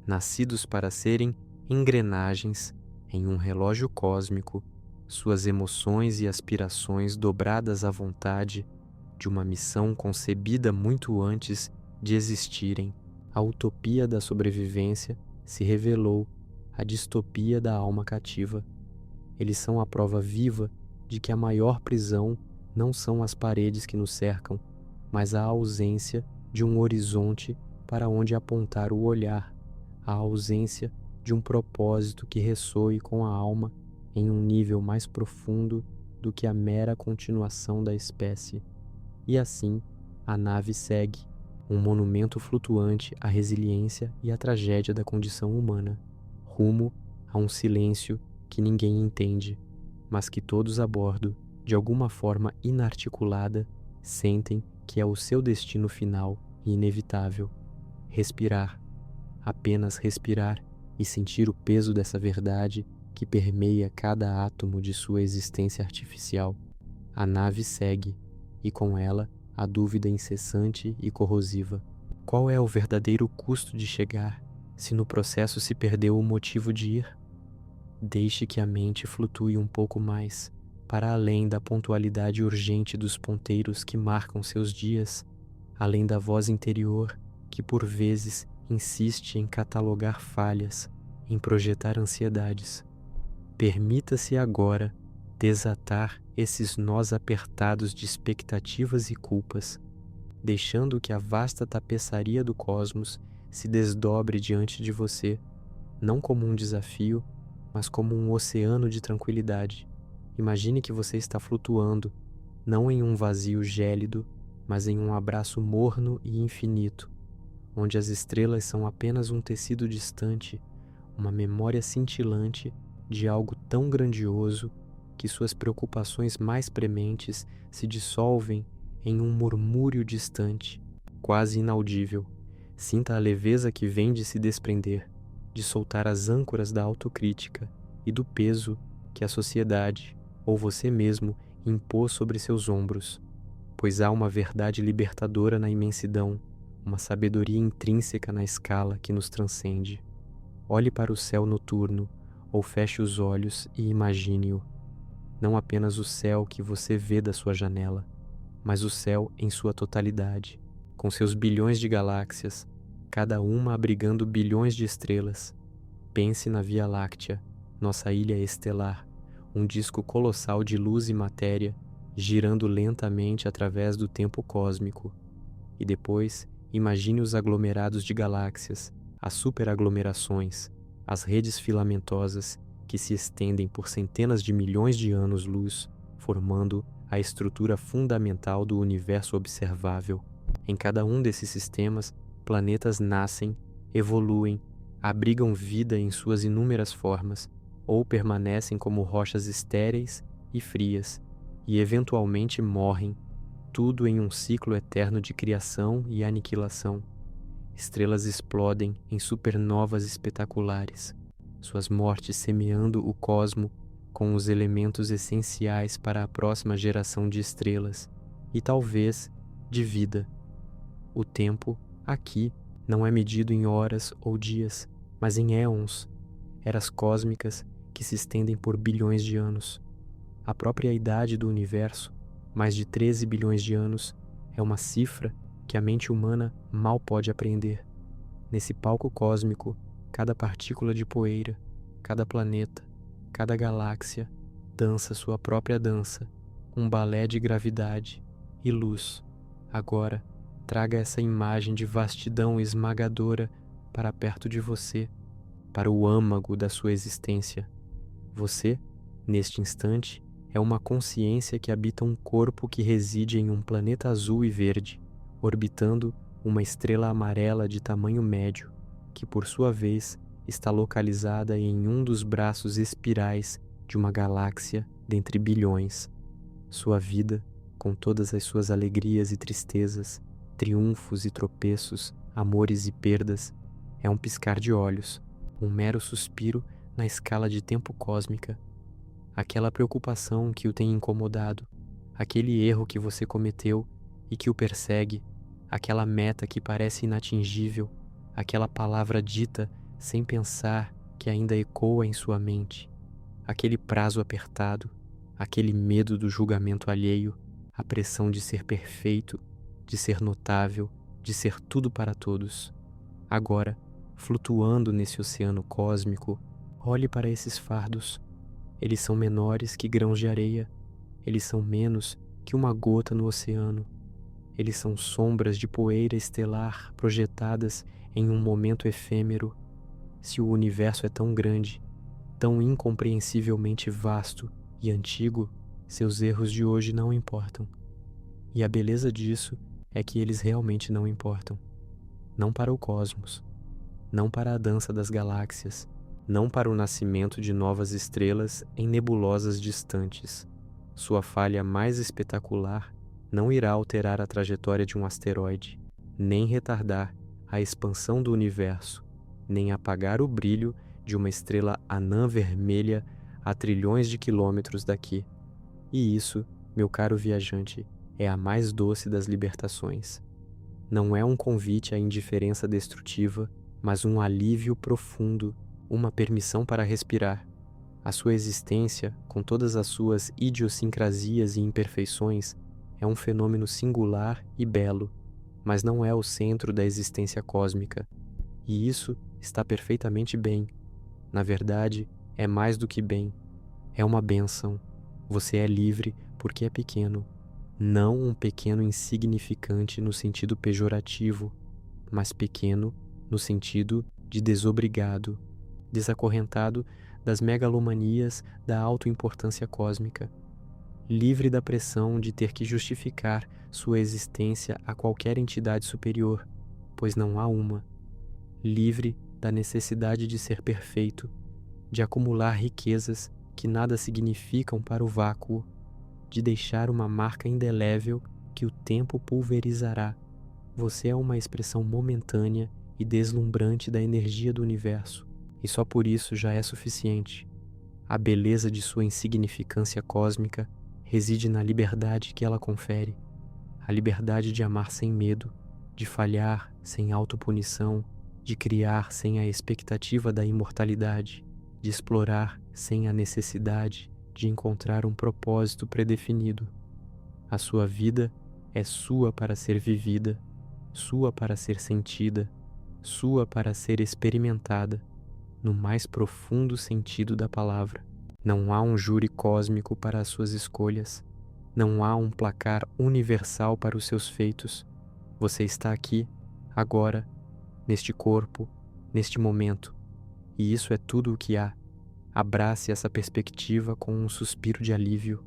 nascidos para serem engrenagens em um relógio cósmico, suas emoções e aspirações dobradas à vontade de uma missão concebida muito antes de existirem. A utopia da sobrevivência se revelou a distopia da alma cativa. Eles são a prova viva de que a maior prisão não são as paredes que nos cercam, mas a ausência de um horizonte para onde apontar o olhar, a ausência de um propósito que ressoe com a alma em um nível mais profundo do que a mera continuação da espécie. E assim, a nave segue, um monumento flutuante à resiliência e à tragédia da condição humana, rumo a um silêncio que ninguém entende, mas que todos a bordo, de alguma forma inarticulada, sentem que é o seu destino final e inevitável. Respirar, apenas respirar e sentir o peso dessa verdade que permeia cada átomo de sua existência artificial. A nave segue, e com ela a dúvida incessante e corrosiva. Qual é o verdadeiro custo de chegar, se no processo se perdeu o motivo de ir? Deixe que a mente flutue um pouco mais, para além da pontualidade urgente dos ponteiros que marcam seus dias, além da voz interior que por vezes insiste em catalogar falhas, em projetar ansiedades. Permita-se agora desatar esses nós apertados de expectativas e culpas, deixando que a vasta tapeçaria do cosmos se desdobre diante de você, não como um desafio, mas como um oceano de tranquilidade. Imagine que você está flutuando, não em um vazio gélido, mas em um abraço morno e infinito, onde as estrelas são apenas um tecido distante, uma memória cintilante de algo tão grandioso que suas preocupações mais prementes se dissolvem em um murmúrio distante, quase inaudível. Sinta a leveza que vem de se desprender, de soltar as âncoras da autocrítica e do peso que a sociedade, ou você mesmo, impôs sobre seus ombros, pois há uma verdade libertadora na imensidão, uma sabedoria intrínseca na escala que nos transcende. Olhe para o céu noturno, ou feche os olhos e imagine-o. Não apenas o céu que você vê da sua janela, mas o céu em sua totalidade, com seus bilhões de galáxias, cada uma abrigando bilhões de estrelas. Pense na Via Láctea, nossa ilha estelar, um disco colossal de luz e matéria, girando lentamente através do tempo cósmico. E depois, imagine os aglomerados de galáxias, as superaglomerações, as redes filamentosas que se estendem por centenas de milhões de anos-luz, formando a estrutura fundamental do universo observável. Em cada um desses sistemas, planetas nascem, evoluem, abrigam vida em suas inúmeras formas, ou permanecem como rochas estéreis e frias, e eventualmente morrem, tudo em um ciclo eterno de criação e aniquilação. Estrelas explodem em supernovas espetaculares, suas mortes semeando o cosmo com os elementos essenciais para a próxima geração de estrelas e talvez de vida. O tempo, aqui, não é medido em horas ou dias, mas em éons, eras cósmicas que se estendem por bilhões de anos. A própria idade do universo, mais de 13 bilhões de anos, é uma cifra que a mente humana mal pode apreender. Nesse palco cósmico, cada partícula de poeira, cada planeta, cada galáxia dança sua própria dança, um balé de gravidade e luz. Agora, traga essa imagem de vastidão esmagadora para perto de você, para o âmago da sua existência. Você, neste instante, é uma consciência que habita um corpo que reside em um planeta azul e verde, orbitando uma estrela amarela de tamanho médio, que por sua vez está localizada em um dos braços espirais de uma galáxia dentre bilhões. Sua vida, com todas as suas alegrias e tristezas, triunfos e tropeços, amores e perdas, é um piscar de olhos, um mero suspiro na escala de tempo cósmica. Aquela preocupação que o tem incomodado, aquele erro que você cometeu e que o persegue, aquela meta que parece inatingível, aquela palavra dita sem pensar que ainda ecoa em sua mente aquele prazo apertado, aquele medo do julgamento alheio, a pressão de ser perfeito, de ser notável, de ser tudo para todos. Agora, flutuando nesse oceano cósmico, olhe para esses fardos. Eles são menores que grãos de areia, eles são menos que uma gota no oceano. Eles são sombras de poeira estelar projetadas em um momento efêmero. Se o universo é tão grande, tão incompreensivelmente vasto e antigo, seus erros de hoje não importam. E a beleza disso é que eles realmente não importam. Não para o cosmos, não para a dança das galáxias, não para o nascimento de novas estrelas em nebulosas distantes. Sua falha mais espetacular não irá alterar a trajetória de um asteroide, nem retardar a expansão do universo, nem apagar o brilho de uma estrela anã vermelha a trilhões de quilômetros daqui. E isso, meu caro viajante, é a mais doce das libertações. Não é um convite à indiferença destrutiva, mas um alívio profundo, uma permissão para respirar. A sua existência, com todas as suas idiosincrasias e imperfeições, é um fenômeno singular e belo, mas não é o centro da existência cósmica. E isso está perfeitamente bem. Na verdade, é mais do que bem. É uma bênção. Você é livre porque é pequeno. Não um pequeno insignificante no sentido pejorativo, mas pequeno no sentido de desobrigado, desacorrentado das megalomanias da autoimportância cósmica, livre da pressão de ter que justificar sua existência a qualquer entidade superior, pois não há uma, livre da necessidade de ser perfeito, de acumular riquezas que nada significam para o vácuo, de deixar uma marca indelével que o tempo pulverizará. Você é uma expressão momentânea e deslumbrante da energia do universo, e só por isso já é suficiente. A beleza de sua insignificância cósmica reside na liberdade que ela confere, a liberdade de amar sem medo, de falhar sem autopunição, de criar sem a expectativa da imortalidade, de explorar sem a necessidade de encontrar um propósito predefinido. A sua vida é sua para ser vivida, sua para ser sentida, sua para ser experimentada, no mais profundo sentido da palavra. Não há um júri cósmico para as suas escolhas, não há um placar universal para os seus feitos. Você está aqui, agora, neste corpo, neste momento, e isso é tudo o que há. Abrace essa perspectiva com um suspiro de alívio.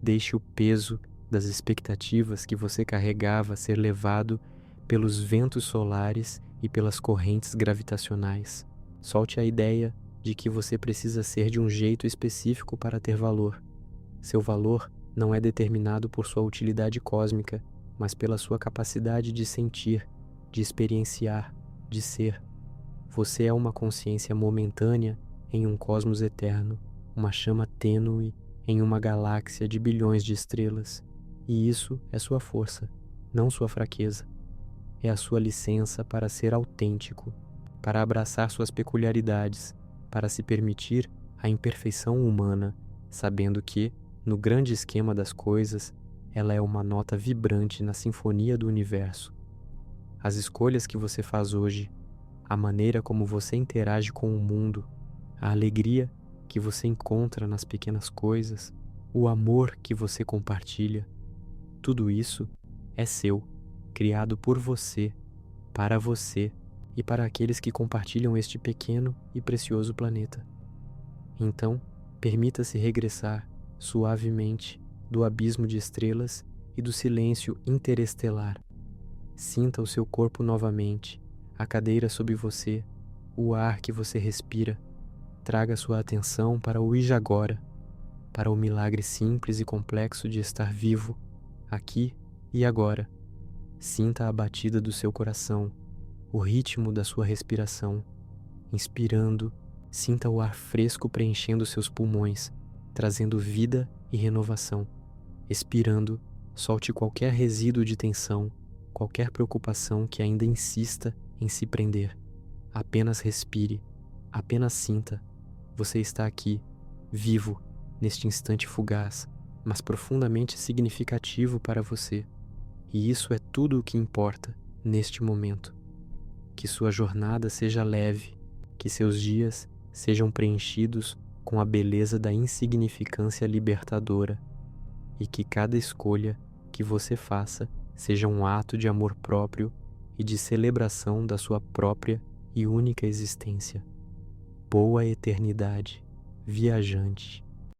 Deixe o peso das expectativas que você carregava ser levado pelos ventos solares e pelas correntes gravitacionais. Solte a ideia de que você precisa ser de um jeito específico para ter valor. Seu valor não é determinado por sua utilidade cósmica, mas pela sua capacidade de sentir, de experienciar, de ser. Você é uma consciência momentânea em um cosmos eterno, uma chama tênue em uma galáxia de bilhões de estrelas. E isso é sua força, não sua fraqueza. É a sua licença para ser autêntico, para abraçar suas peculiaridades, para se permitir a imperfeição humana, sabendo que, no grande esquema das coisas, ela é uma nota vibrante na sinfonia do universo. As escolhas que você faz hoje, a maneira como você interage com o mundo, a alegria que você encontra nas pequenas coisas, o amor que você compartilha, tudo isso é seu, criado por você, para você e para aqueles que compartilham este pequeno e precioso planeta. Então, permita-se regressar suavemente do abismo de estrelas e do silêncio interestelar. Sinta o seu corpo novamente, a cadeira sob você, o ar que você respira. Traga sua atenção para o hoje agora, para o milagre simples e complexo de estar vivo, aqui e agora. Sinta a batida do seu coração, o ritmo da sua respiração. Inspirando, sinta o ar fresco preenchendo seus pulmões, trazendo vida e renovação. Expirando, solte qualquer resíduo de tensão, qualquer preocupação que ainda insista em se prender. Apenas respire, apenas sinta. Você está aqui, vivo, neste instante fugaz, mas profundamente significativo para você. E isso é tudo o que importa neste momento. Que sua jornada seja leve, que seus dias sejam preenchidos com a beleza da insignificância libertadora, e que cada escolha que você faça seja um ato de amor próprio e de celebração da sua própria e única existência. Boa eternidade, viajante.